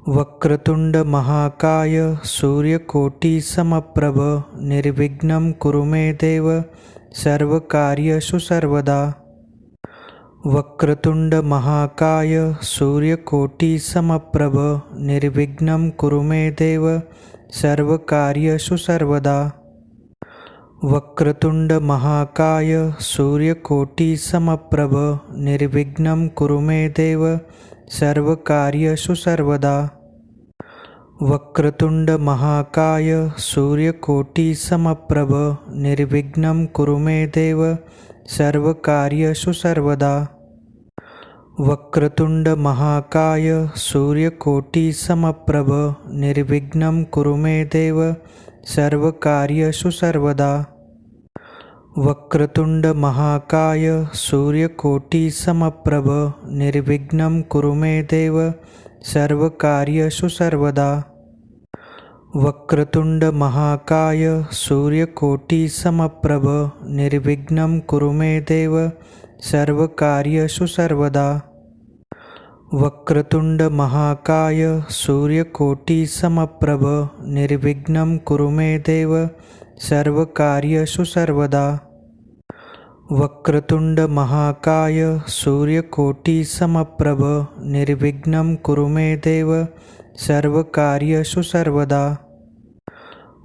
वक्रतुंड महाकाय सूर्यकोटि समप्रभ निर्विघ्नं कुरु मे देव सर्वकार्येषु सर्वदा। वक्रतुंड महाकाय सूर्यकोटि समप्रभ निर्विघ्नं कुरु मे देव सर्वकार्येषु सर्वदा। वक्रतुंड महाकाय सूर्यकोटि समप्रभ निर्विघ्नं कुरु मे देव सर्वकार्येषु सर्वदा। वक्रतुंड महाकाय सूर्यकोटि समप्रभ निर्विघ्नं कुरु मे देव सर्वकार्येषु सर्वदा। वक्रतुंड महाकाय सूर्यकोटि समप्रभ निर्विघ्नं कुरु मे देव सर्वकार्येषु सर्वदा। वक्रतुंड महाकाय सूर्यकोटि समप्रभ निर्विघ्नं कुरु मे देव सर्वकार्येषु सर्वदा। वक्रतुंड महाकाय सूर्यकोटि समप्रभ निर्विघ्नं कुरु मे देव सर्वकार्येषु सर्वदा। वक्रतुंड महाकाय सूर्यकोटि समप्रभ निर्विघ्नं कुरु मे देव सर्वकार्येषु सर्वदा। वक्रतुंड महाकाय सूर्यकोटि समप्रभ निर्विघ्नं कुरु मे देव सर्वकार्येषु सर्वदा।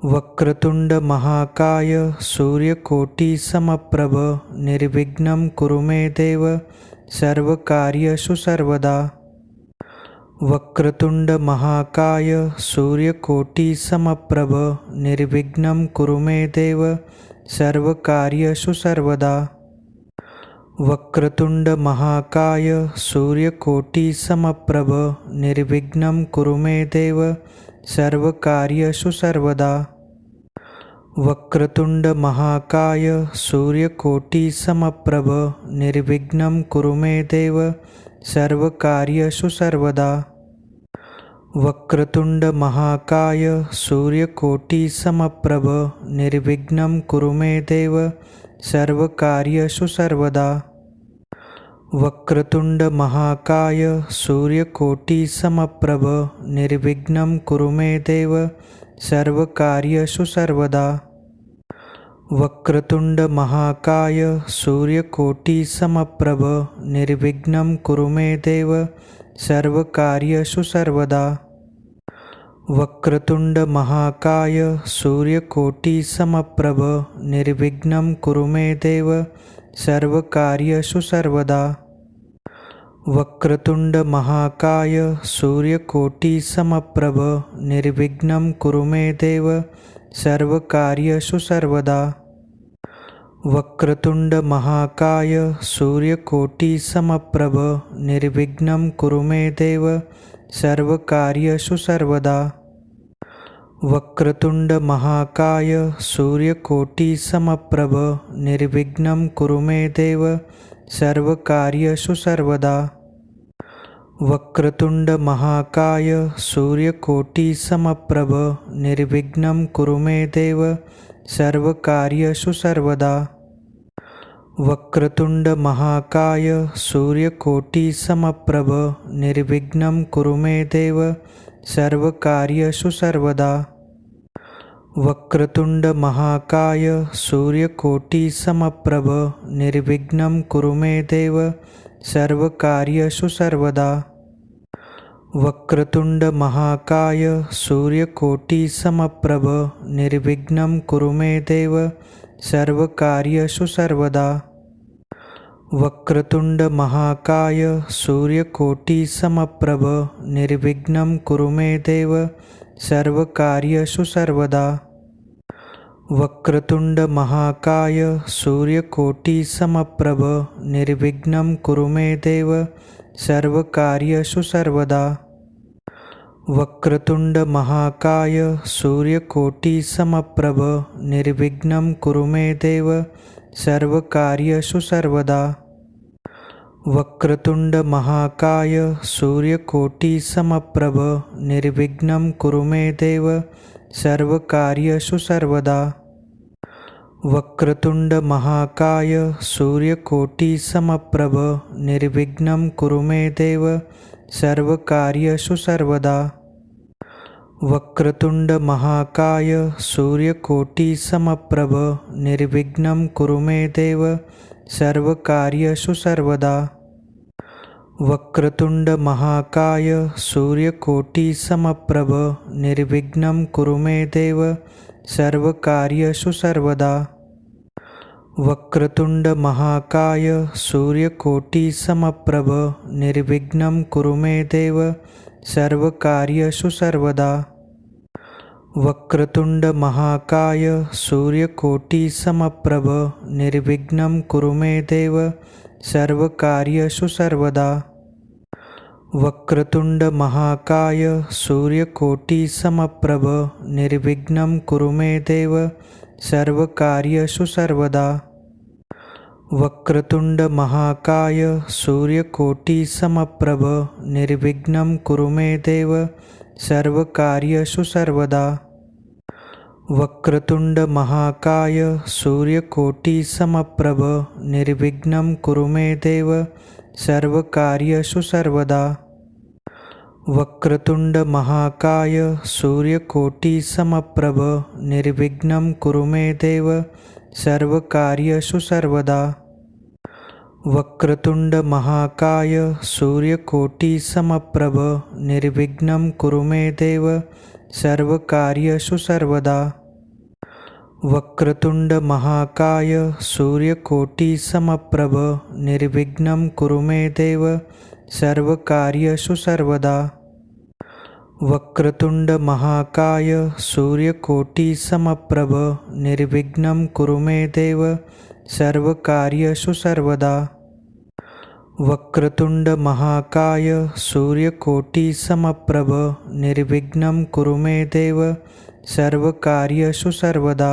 वक्रतुंड महाकाय सूर्यकोटि समप्रभ निर्विघ्नं कुरु मे देव सर्वकार्येषु सर्वदा। वक्रतुंड महाकाय सूर्यकोटि समप्रभ निर्विघ्नं कुरु मे देव सर्वकार्येषु सर्वदा। वक्रतुंड महाकाय सूर्यकोटि समप्रभ निर्विघ्नं कुरु मे देव सर्वकार्येषु सर्वदा। वक्रतुंड महाकाय सूर्यकोटि समप्रभ निर्विघ्नं कुरु मे देव सर्वकार्येषु सर्वदा। वक्रतुंड महाकाय सूर्यकोटि समप्रभ निर्विघ्नं कुरु मे देव सर्वकार्येषु सर्वदा। वक्रतुंड महाकाय सूर्यकोटि समप्रभ निर्विघ्नं कुरु मे देव सर्वकार्येषु सर्वदा। वक्रतुंड महाकाय सूर्यकोटि समप्रभ निर्विघ्नं कुरु मे देव सर्वकार्येषु सर्वदा। वक्रतुंड महाकाय सूर्यकोटि समप्रभ निर्विघ्नं कुरु मे देव सर्वकार्येषु सर्वदा। वक्रतुंड महाकाय सूर्यकोटि समप्रभ निर्विघ्नं कुरु मे देव सर्वकार्येषु सर्वदा। वक्रतुंड महाकाय सूर्यकोटि समप्रभ निर्विघ्नं कुरु मे देव सर्वकार्येषु सर्वदा। वक्रतुंड महाकाय सूर्यकोटि समप्रभ निर्विघ्नं कुरु मे देव सर्वकार्येषु सर्वदा। वक्रतुंड महाकाय सूर्यकोटि समप्रभ निर्विघ्नं कुरु मे देव सर्वकार्येषु सर्वदा। वक्रतुंड महाकाय सूर्यकोटि समप्रभ निर्विघ्नं कुरु मे देव सर्वकार्येषु सर्वदा। वक्रतुंड महाकाय सूर्यकोटि समप्रभ निर्विघ्नं कुरु मे देव सर्वकार्येषु सर्वदा। वक्रतुंड महाकाय सूर्यकोटि समप्रभ निर्विघ्नं कुरु मे देव सर्वकार्येषु सर्वदा। वक्रतुंड महाकाय सूर्यकोटि समप्रभ निर्विघ्नं कुरु मे देव सर्वकार्येषु सर्वदा। वक्रतुंड महाकाय सूर्यकोटि समप्रभ निर्विघ्नं कुरु मे देव सर्वकार्येषु सर्वदा। वक्रतुंड महाकाय सूर्यकोटि समप्रभ निर्विघ्नं कुरु मे देव सर्वकार्येषु सर्वदा। वक्रतुंड महाकाय सूर्यकोटि समप्रभ निर्विघ्नं कुरु मे देव सर्वकार्येषु सर्वदा। वक्रतुंड महाकाय सूर्यकोटि समप्रभ निर्विघ्नं कुरु मे देव सर्वकार्येषु सर्वदा। वक्रतुंड महाकाय सूर्यकोटि समप्रभ निर्विघ्नं कुरु मे देव सर्वकार्येषु सर्वदा। वक्रतुंड महाकाय सूर्यकोटि समप्रभ निर्विघ्नं कुरु मे देव सर्वकार्येषु सर्वदा। वक्रतुंड महाकाय सूर्यकोटि समप्रभ निर्विघ्नं कुरु मे देव सर्वकार्येषु सर्वदा। वक्रतुंड महाकाय सूर्यकोटि समप्रभ निर्विघ्नं कुरु मे देव सर्वकार्येषु सर्वदा। वक्रतुंड महाकाय सूर्यकोटि समप्रभ निर्विघ्नं कुरु मे देव सर्वकार्येषु सर्वदा। वक्रतुंड महाकाय सूर्यकोटि समप्रभ निर्विघ्नं कुरु मे देव सर्वकार्येषु सर्वदा। वक्रतुंड महाकाय सूर्यकोटि समप्रभ निर्विघ्नं कुरु मे देव सर्वकार्येषु सर्वदा। वक्रतुंड महाकाय सूर्यकोटि समप्रभ निर्विघ्नं कुरु मे देव सर्वकार्येषु सर्वदा। वक्रतुंड महाकाय सूर्यकोटि समप्रभ निर्विघ्नं कुरु मे देव सर्वकार्येषु सर्वदा। वक्रतुंड महाकाय सूर्यकोटि समप्रभ निर्विघ्नं कुरु मे देव सर्वकार्येषु सर्वदा। वक्रतुंड महाकाय सूर्यकोटि समप्रभ निर्विघ्नं कुरु मे देव सर्वकार्येषु सर्वदा। वक्रतुंड महाकाय सूर्यकोटि समप्रभ निर्विघ्नं कुरु मे देव सर्वकार्येषु सर्वदा।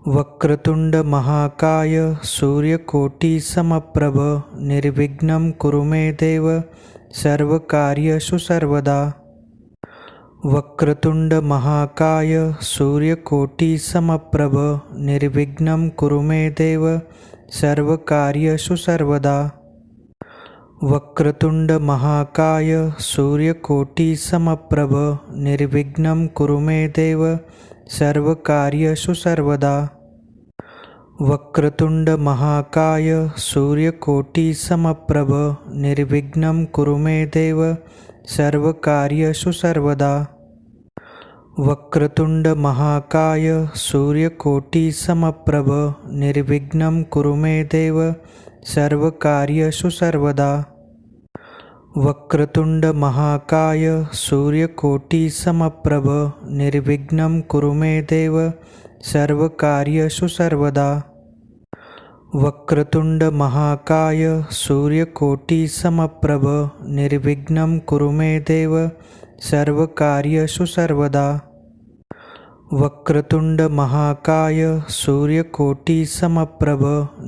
वक्रतुंड महाकाय सूर्यकोटि समप्रभ निर्विघ्नं कुरु मे देव सर्वकार्येषु सर्वदा। वक्रतुंड महाकाय सूर्यकोटि समप्रभ निर्विघ्नं कुरु मे देव सर्वकार्येषु सर्वदा। वक्रतुंड महाकाय सूर्यकोटि समप्रभ निर्विघ्नं कुरु मे देव सर्वकार्येषु सर्वदा। वक्रतुंड महाकाय सूर्यकोटि समप्रभ निर्विघ्नं कुरु मे देव सर्वकार्येषु सर्वदा। वक्रतुंड महाकाय सूर्यकोटि समप्रभ निर्विघ्नं कुरु मे देव सर्वकार्येषु सर्वदा। वक्रतुंड महाकाय सूर्यकोटि समप्रभ निर्विघ्नं कुरु मे देव सर्वकार्येषु सर्वदा। वक्रतुंड महाकाय सूर्यकोटि समप्रभ निर्विघ्नं कुरु मे देव सर्वकार्येषु सर्वदा। वक्रतुंड महाकाय सूर्यकोटि समप्रभ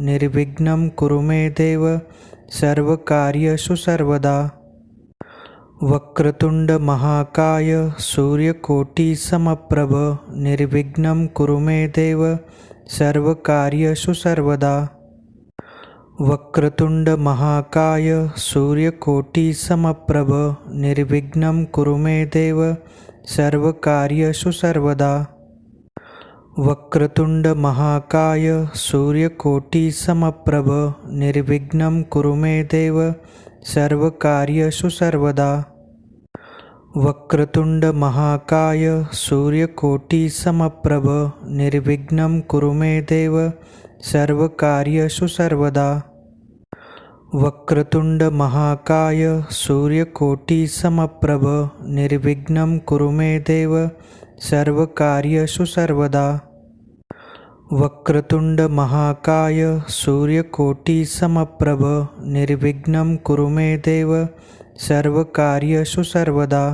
निर्विघ्नं कुरु मे देव सर्वकार्येषु सर्वदा। वक्रतुंड महाकाय सूर्यकोटि समप्रभ निर्विघ्नं कुरु मे देव सर्वकार्येषु सर्वदा। वक्रतुंड महाकाय सूर्यकोटि समप्रभ निर्विघ्नं कुरु मे देव सर्वकार्येषु सर्वदा। वक्रतुंड महाकाय सूर्यकोटि समप्रभ निर्विघ्नं कुरु मे देव सर्वकार्येषु सर्वदा। वक्रतुंड महाकाय सूर्यकोटि समप्रभ निर्विघ्नं कुरु मे देव सर्वकार्येषु सर्वदा। वक्रतुंड महाकाय सूर्यकोटि समप्रभ निर्विघ्नं कुरु मे देव सर्वकार्येषु सर्वदा। वक्रतुंड महाकाय सूर्यकोटि समप्रभ निर्विघ्नं कुरु मे देव सर्वकार्येषु सर्वदा।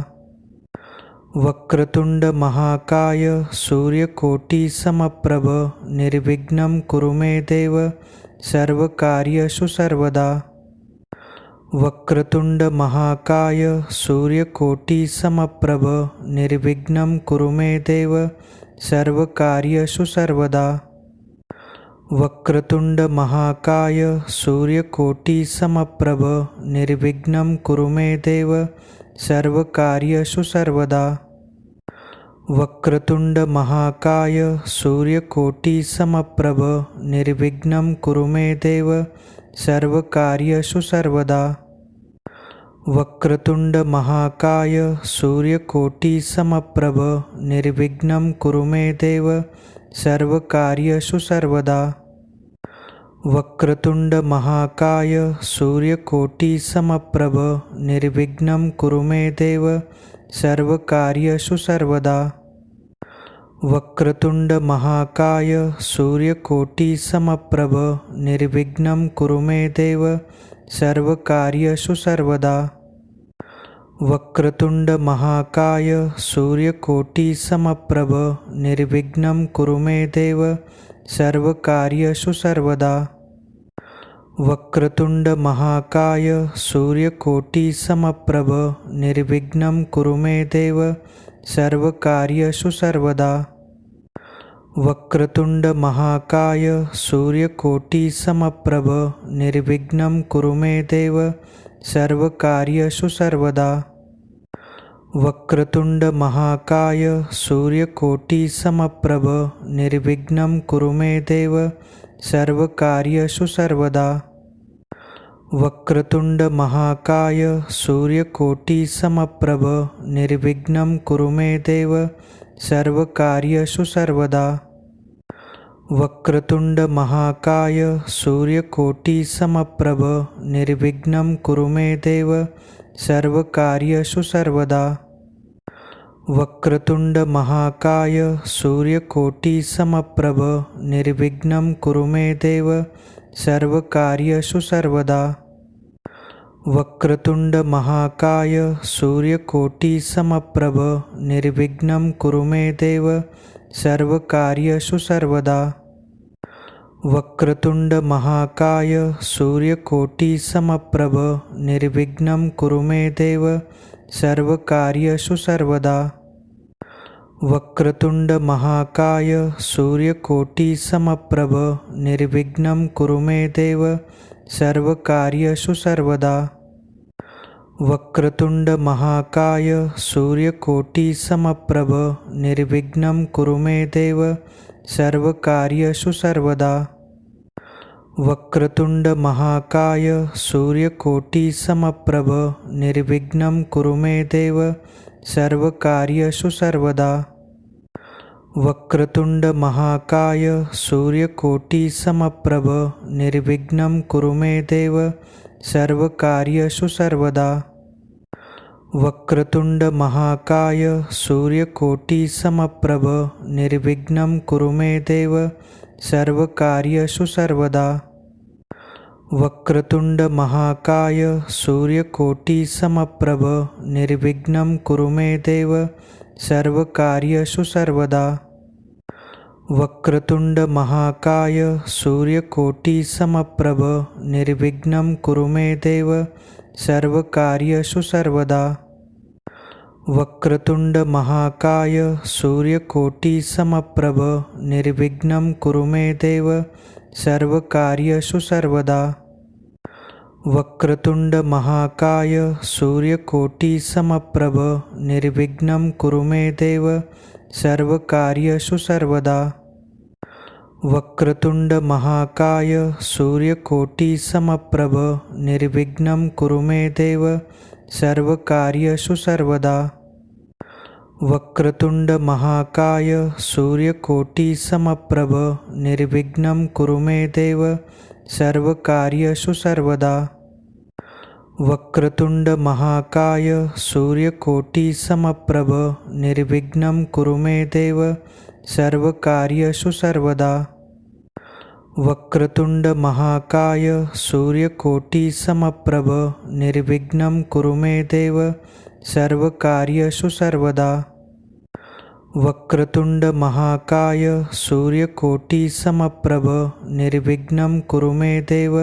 वक्रतुंड महाकाय सूर्यकोटि समप्रभ निर्विघ्नं कुरु मे देव सर्वकार्येषु सर्वदा। वक्रतुंड महाकाय सूर्यकोटि समप्रभ निर्विघ्नं कुरु मे देव सर्वकार्येषु सर्वदा। वक्रतुंड महाकाय सूर्यकोटि समप्रभ निर्विघ्नं कुरु मे देव सर्वकार्येषु सर्वदा। वक्रतुंड महाकाय सूर्यकोटि समप्रभ निर्विघ्नं कुरु मे देव सर्वकार्येषु सर्वदा। वक्रतुंड महाकाय सूर्यकोटि समप्रभ निर्विघ्नं कुरु मे देव सर्वकार्येषु सर्वदा। वक्रतुंड महाकाय सूर्यकोटि समप्रभ निर्विघ्नं कुरु मे देव सर्वकार्येषु सर्वदा। वक्रतुंड महाकाय सूर्यकोटि समप्रभ निर्विघ्नं कुरु मे देव सर्वकार्येषु सर्वदा। वक्रतुंड महाकाय सूर्यकोटि समप्रभ निर्विघ्नं कुरु मे देव सर्वकार्येषु सर्वदा। वक्रतुंड महाकाय सूर्यकोटि समप्रभ निर्विघ्नं कुरु मे देव सर्वकार्येषु सर्वदा। वक्रतुंड महाकाय सूर्यकोटि समप्रभ निर्विघ्नं कुरु मे देव सर्वकार्येषु सर्वदा। वक्रतुंड महाकाय सूर्यकोटि समप्रभ निर्विघ्नं कुरु मे देव सर्वकार्येषु सर्वदा। वक्रतुंड महाकाय सूर्यकोटि समप्रभ निर्विघ्नं कुरु मे देव सर्वकार्येषु सर्वदा। वक्रतुंड महाकाय सूर्यकोटि समप्रभ निर्विघ्नं कुरु मे देव सर्वकार्येषु सर्वदा। वक्रतुंड महाकाय सूर्यकोटि समप्रभ निर्विघ्नं कुरु मे देव सर्वकार्येषु सर्वदा। वक्रतुंड महाकाय सूर्यकोटि समप्रभ निर्विघ्नं कुरु मे देव सर्वकार्येषु सर्वदा। वक्रतुंड महाकाय सूर्यकोटि समप्रभ निर्विघ्नं कुरु मे देव सर्वकार्येषु सर्वदा। वक्रतुंड महाकाय सूर्यकोटि समप्रभ निर्विघ्नं कुरु मे देव सर्वकार्येषु सर्वदा। वक्रतुंड महाकाय सूर्यकोटि समप्रभ निर्विघ्नं कुरु मे देव सर्वकार्येषु सर्वदा। वक्रतुंड महाकाय सूर्यकोटि समप्रभ निर्विघ्नं कुरु मे देव सर्वकार्येषु सर्वदा। वक्रतुंड महाकाय सूर्यकोटि समप्रभ निर्विघ्नं कुरु मे देव सर्वकार्येषु सर्वदा। वक्रतुंड महाकाय सूर्यकोटि समप्रभ निर्विघ्नं कुरु मे देव सर्वकार्येषु सर्वदा। वक्रतुंड महाकाय सूर्यकोटि समप्रभ निर्विघ्नं कुरु मे देव सर्वकार्येषु सर्वदा। वक्रतुंड महाकाय सूर्यकोटि समप्रभ निर्विघ्नं कुरु मे देव सर्वकार्येषु सर्वदा। वक्रतुंड महाकाय सूर्यकोटि समप्रभ निर्विघ्नं कुरु मे देव सर्वकार्येषु सर्वदा। वक्रतुंड महाकाय सूर्यकोटि समप्रभ निर्विघ्नं कुरु मे देव सर्वकार्येषु सर्वदा। वक्रतुंड महाकाय सूर्यकोटि समप्रभ निर्विघ्नं कुरु मे देव सर्वकार्येषु सर्वदा। वक्रतुंड महाकाय सूर्यकोटि समप्रभ निर्विघ्नं कुरु मे देव सर्वकार्येषु सर्वदा। वक्रतुंड महाकाय सूर्यकोटि समप्रभ निर्विघ्नं कुरु मे देव सर्वकार्येषु सर्वदा। वक्रतुंड महाकाय सूर्यकोटि समप्रभ निर्विघ्नं कुरु मे देव सर्वकार्येषु सर्वदा। वक्रतुंड महाकाय सूर्यकोटि समप्रभ निर्विघ्नं कुरु मे देव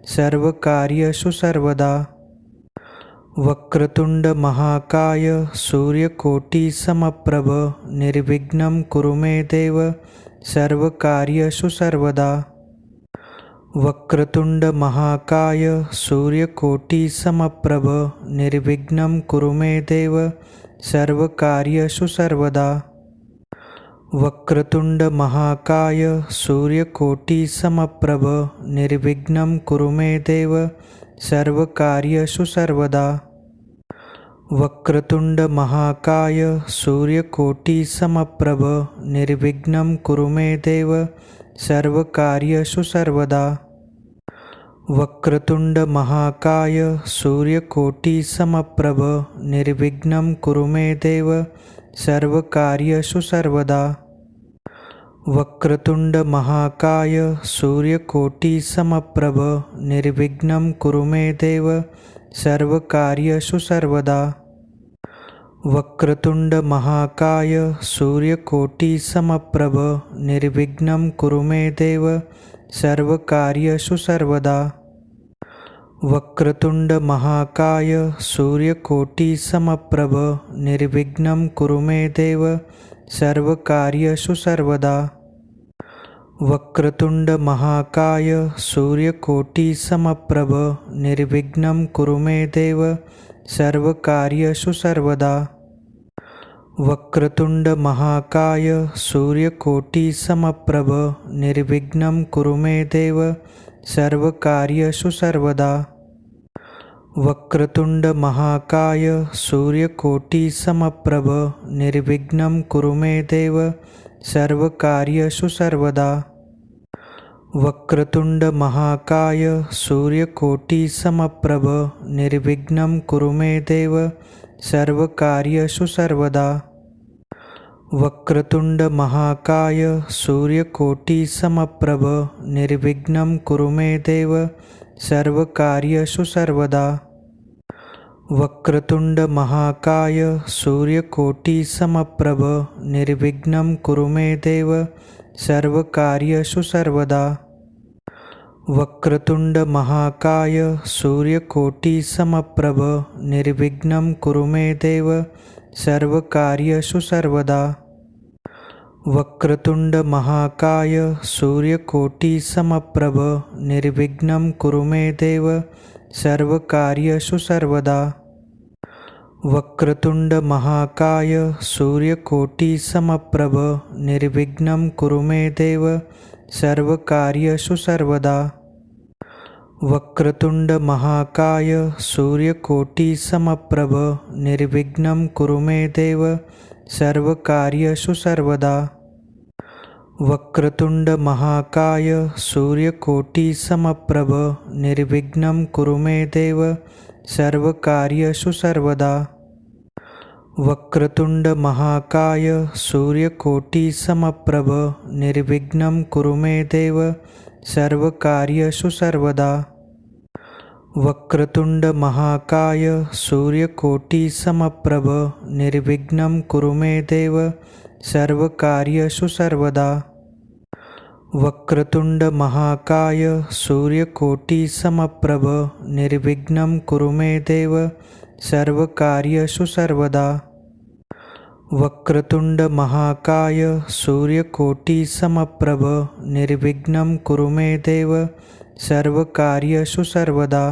सर्वकार्येषु सर्वदा। वक्रतुंड महाकाय सूर्यकोटि समप्रभ निर्विघ्नं कुरु मे देव सर्वकार्येषु सर्वदा। वक्रतुंड महाकाय सूर्यकोटि समप्रभ निर्विघ्नं कुरु मे देव सर्वकार्येषु सर्वदा। वक्रतुंड महाकाय सूर्यकोटि समप्रभ निर्विघ्नं कुरु मे देव सर्वकार्येषु सर्वदा। वक्रतुंड महाकाय सूर्यकोटि समप्रभ निर्विघ्नं कुरु मे देव सर्वकार्येषु सर्वदा। वक्रतुंड महाकाय सूर्यकोटि समप्रभ निर्विघ्नं कुरु मे देव सर्वकार्येषु सर्वदा। वक्रतुंड महाकाय सूर्यकोटि समप्रभ निर्विघ्नं कुरु मे देव सर्वकार्येषु सर्वदा। वक्रतुंड महाकाय सूर्यकोटि समप्रभ निर्विघ्नं कुरु मे देव सर्वकार्येषु सर्वदा। वक्रतुंड महाकाय सूर्यकोटि समप्रभ निर्विघ्नं कुरु मे देव सर्वकार्येषु सर्वदा। वक्रतुंड महाकाय सूर्यकोटि समप्रभ निर्विघ्नं कुरु मे देव सर्वकार्येषु सर्वदा। वक्रतुंड महाकाय सूर्यकोटि समप्रभ निर्विघ्नं कुरु मे देव सर्वकार्येषु सर्वदा। वक्रतुंड महाकाय सूर्यकोटि समप्रभ निर्विघ्नं कुरु मे देव सर्वकार्येषु सर्वदा। वक्रतुंड महाकाय सूर्यकोटि समप्रभ निर्विघ्नं कुरु मे देव सर्वकार्येषु सर्वदा। वक्रतुंड महाकाय सूर्यकोटि समप्रभ निर्विघ्नं कुरु मे देव सर्वकार्येषु सर्वदा। वक्रतुंड महाकाय सूर्यकोटि समप्रभ निर्विघ्नं कुरु मे देव सर्वकार्येषु सर्वदा। वक्रतुंड महाकाय सूर्यकोटि समप्रभ निर्विघ्नं कुरु मे देव सर्वकार्येषु सर्वदा। वक्रतुंड महाकाय सूर्यकोटि समप्रभ निर्विघ्नं कुरु मे देव सर्वकार्येषु सर्वदा। वक्रतुंड महाकाय सूर्यकोटि समप्रभ निर्विघ्नं कुरु मे देव सर्वकार्येषु सर्वदा। वक्रतुंड महाकाय सूर्यकोटि समप्रभ निर्विघ्नं कुरु मे देव सर्वकार्येषु सर्वदा। वक्रतुंड महाकाय सूर्यकोटि समप्रभ निर्विघ्नं कुरु मे देव सर्वकार्येषु सर्वदा। वक्रतुंड महाकाय सूर्यकोटि समप्रभ निर्विघ्नं कुरु मे देव सर्वकार्येषु सर्वदा। वक्रतुंड महाकाय सूर्यकोटि समप्रभ निर्विघ्नं कुरु मे देव सर्वकार्येषु सर्वदा। वक्रतुंड महाकाय सूर्यकोटि समप्रभ निर्विघ्नं कुरु मे देव सर्वकार्येषु सर्वदा। वक्रतुंड महाकाय सूर्यकोटि समप्रभ निर्विघ्नं कुरु मे देव सर्वकार्येषु सर्वदा।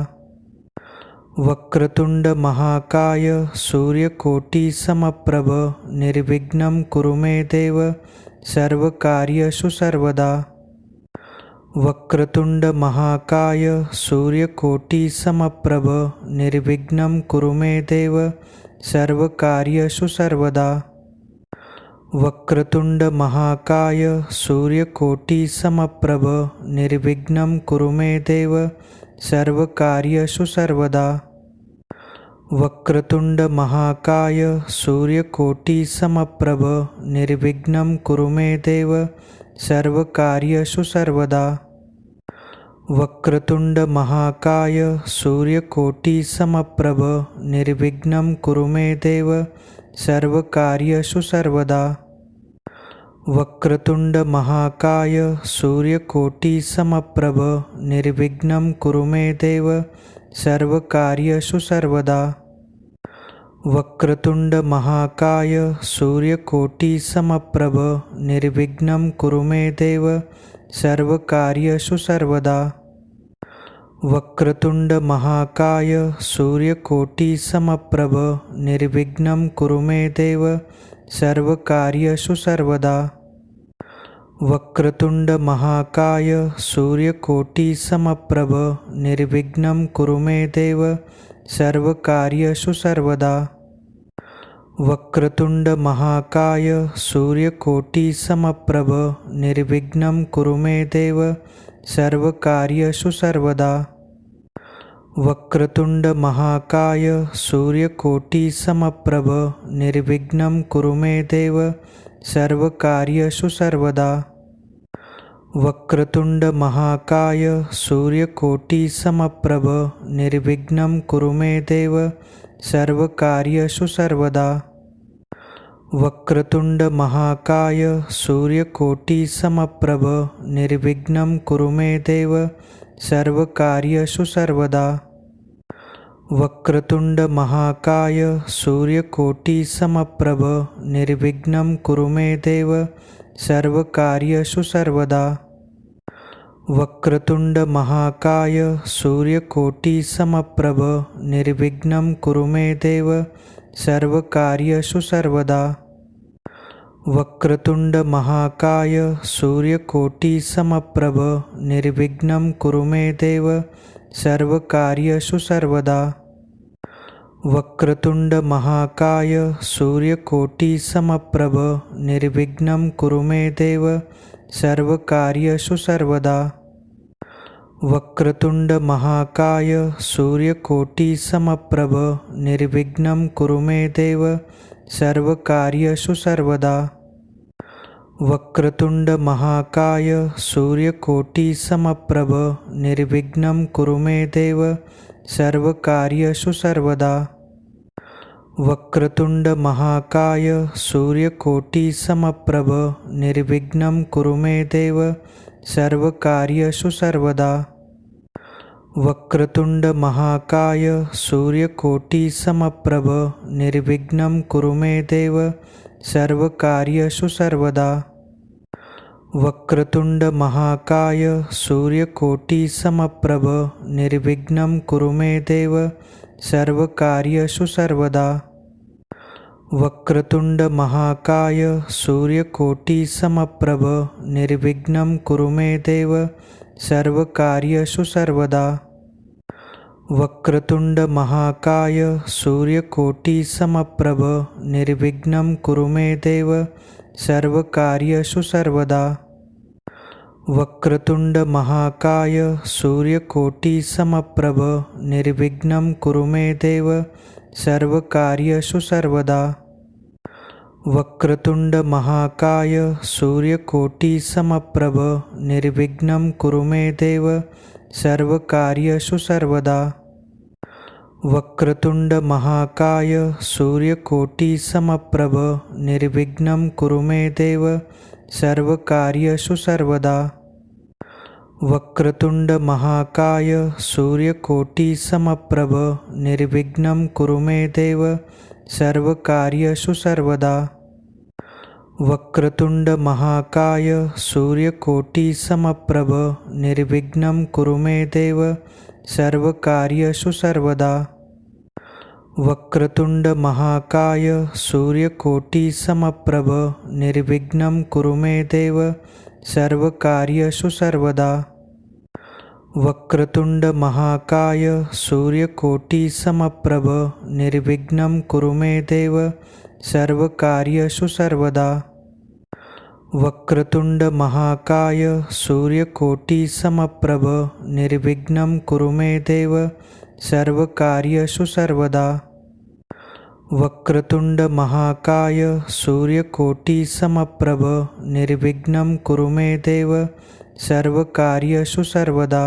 वक्रतुंड महाकाय सूर्यकोटि समप्रभ निर्विघ्नं कुरु मे देव सर्वकार्येषु सर्वदा। वक्रतुंड महाकाय सूर्यकोटि समप्रभ निर्विघ्नं कुरु मे देव सर्वकार्येषु सर्वदा। वक्रतुंड महाकाय सूर्यकोटि समप्रभ निर्विघ्नं कुरु मे देव सर्वकार्येषु सर्वदा। वक्रतुंड महाकाय सूर्यकोटि समप्रभ निर्विघ्नं कुरु मे देव सर्वकार्येषु सर्वदा। वक्रतुंड महाकाय सूर्यकोटि समप्रभ निर्विघ्नं कुरु मे देव सर्वकार्येषु सर्वदा। वक्रतुंड महाकाय सूर्यकोटि समप्रभ निर्विघ्नं कुरु मे देव सर्वकार्येषु सर्वदा। वक्रतुंड महाकाय सूर्यकोटि समप्रभ निर्विघ्नं कुरु मे देव सर्वकार्येषु सर्वदा। वक्रतुंड महाकाय सूर्यकोटि समप्रभ निर्विघ्नं कुरु मे देव सर्वकार्येषु सर्वदा। वक्रतुंड महाकाय सूर्यकोटि समप्रभ निर्विघ्नं कुरु मे देव सर्वकार्येषु सर्वदा। वक्रतुंड महाकाय सूर्यकोटि समप्रभ निर्विघ्नं कुरु मे देव सर्वकार्येषु सर्वदा। वक्रतुंड महाकाय सूर्यकोटि समप्रभ निर्विघ्नं कुरु मे देव सर्वकार्येषु सर्वदा। वक्रतुंड महाकाय सूर्यकोटि समप्रभ निर्विघ्नं कुरु मे देव सर्वकार्येषु सर्वदा। वक्रतुंड महाकाय सूर्यकोटि समप्रभ निर्विघ्नं कुरु मे देव सर्वकार्येषु सर्वदा। वक्रतुंड महाकाय सूर्यकोटि समप्रभ निर्विघ्नं कुरु मे देव सर्वकार्येषु सर्वदा। वक्रतुंड महाकाय सूर्यकोटि समप्रभ निर्विघ्नं कुरु मे देव सर्वकार्येषु सर्वदा। वक्रतुंड महाकाय सूर्यकोटि समप्रभ निर्विघ्नं कुरु मे देव सर्वकार्येषु सर्वदा। वक्रतुंड महाकाय सूर्यकोटि समप्रभ निर्विघ्नं कुरु मे देव सर्वकार्येषु सर्वदा। वक्रतुंड महाकाय सूर्यकोटि समप्रभ निर्विघ्नं कुरु मे देव सर्वकार्येषु सर्वदा। वक्रतुंड महाकाय सूर्यकोटि समप्रभ निर्विघ्नं कुरु मे देव सर्वकार्येषु सर्वदा। वक्रतुंड महाकाय सूर्यकोटि समप्रभ निर्विघ्नं कुरु मे देव सर्वकार्येषु सर्वदा। वक्रतुंड महाकाय सूर्यकोटि समप्रभ निर्विघ्नं कुरु मे देव सर्वकार्येषु सर्वदा। वक्रतुंड महाकाय सूर्यकोटि समप्रभ निर्विघ्नं कुरु मे देव सर्वकार्येषु सर्वदा। वक्रतुंड महाकाय सूर्यकोटि समप्रभ निर्विघ्नं कुरु मे देव सर्वकार्येषु सर्वदा। वक्रतुंड महाकाय सूर्यकोटि समप्रभ निर्विघ्नं कुरु मे देव सर्वकार्येषु सर्वदा। वक्रतुंड महाकाय सूर्यकोटि समप्रभ निर्विघ्नं कुरु मे देव सर्वकार्येषु सर्वदा। वक्रतुंड महाकाय सूर्यकोटि समप्रभ निर्विघ्नं कुरु मे देव सर्वकार्येषु सर्वदा। वक्रतुंड महाकाय सूर्यकोटि समप्रभ निर्विघ्नं कुरु मे देव सर्वकार्येषु सर्वदा। वक्रतुंड महाकाय सूर्यकोटि समप्रभ निर्विघ्नं कुरु मे देव सर्वकार्येषु सर्वदा। वक्रतुंड महाकाय सूर्यकोटि समप्रभ निर्विघ्नं कुरु मे देव सर्वकार्येषु सर्वदा। वक्रतुंड महाकाय सूर्यकोटि समप्रभ निर्विघ्नं कुरु मे देव सर्वकार्येषु सर्वदा। वक्रतुंड महाकाय सूर्यकोटि समप्रभ निर्विघ्नं कुरु मे देव सर्वकार्येषु सर्वदा। वक्रतुंड महाकाय सूर्यकोटि समप्रभ निर्विघ्नं कुरु मे देव सर्वकार्येषु सर्वदा। वक्रतुंड महाकाय सूर्यकोटि समप्रभ निर्विघ्नं कुरु मे देव सर्वकार्येषु सर्वदा।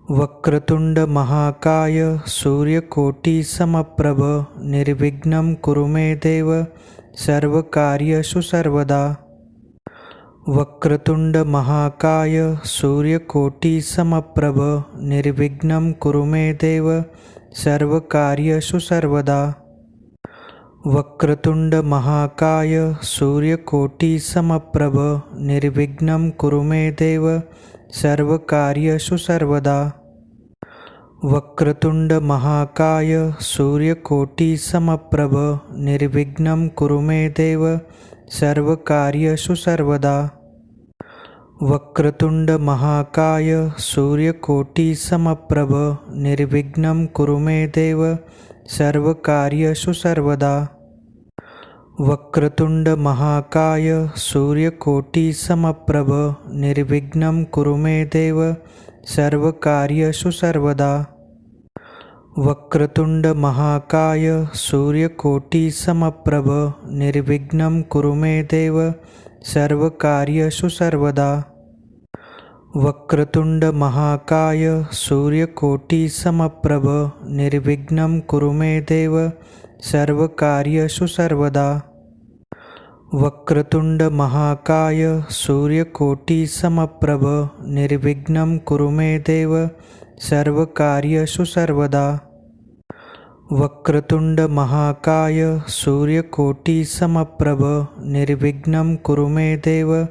वक्रतुंड महाकाय सूर्यकोटि समप्रभ निर्विघ्नं कुरु मे देव सर्वकार्येषु सर्वदा। वक्रतुंड महाकाय सूर्यकोटि समप्रभ निर्विघ्नं कुरु मे देव सर्वकार्येषु सर्वदा। वक्रतुंड महाकाय सूर्यकोटि समप्रभ निर्विघ्नं कुरु मे देव सर्वकार्येषु सर्वदा। वक्रतुंड महाकाय सूर्यकोटि समप्रभ निर्विघ्नं कुरु मे देव सर्वकार्येषु सर्वदा। वक्रतुंड महाकाय सूर्यकोटि समप्रभ निर्विघ्नं कुरु मे देव सर्वकार्येषु सर्वदा। वक्रतुंड महाकाय सूर्यकोटि समप्रभ निर्विघ्नं कुरु मे देव सर्वकार्येषु सर्वदा। वक्रतुंड महाकाय सूर्यकोटि समप्रभ निर्विघ्नं कुरु मे देव सर्वकार्येषु सर्वदा। वक्रतुंड महाकाय सूर्यकोटि समप्रभ निर्विघ्नं कुरु मे देव सर्वकार्येषु सर्वदा। वक्रतुंड महाकाय सूर्यकोटि समप्रभ निर्विघ्नं कुरु मे देव सर्वकार्येषु सर्वदा। वक्रतुंड महाकाय सूर्यकोटि समप्रभ निर्विघ्नं कुरु मे देव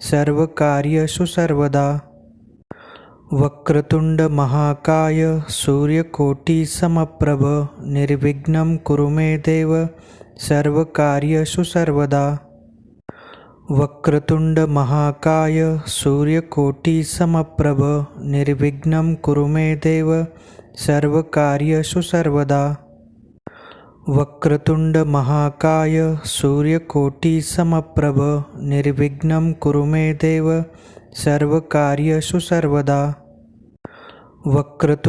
सर्वकार्येषु सर्वदा। वक्रतुंड महाकाय सूर्यकोटि समप्रभ निर्विघ्नं कुरु मे देव सर्वकार्येषु सर्वदा। वक्रतुंड महाकाय सूर्यकोटि समप्रभ निर्विघ्नं कुरु मे देव सर्वकार्येषु सर्वदा। वक्रतुंड महाकाय सूर्यकोटि समप्रभ निर्विघ्नं कुरु मे देव सर्वकार्येषु सर्वदा। वक्रतुंड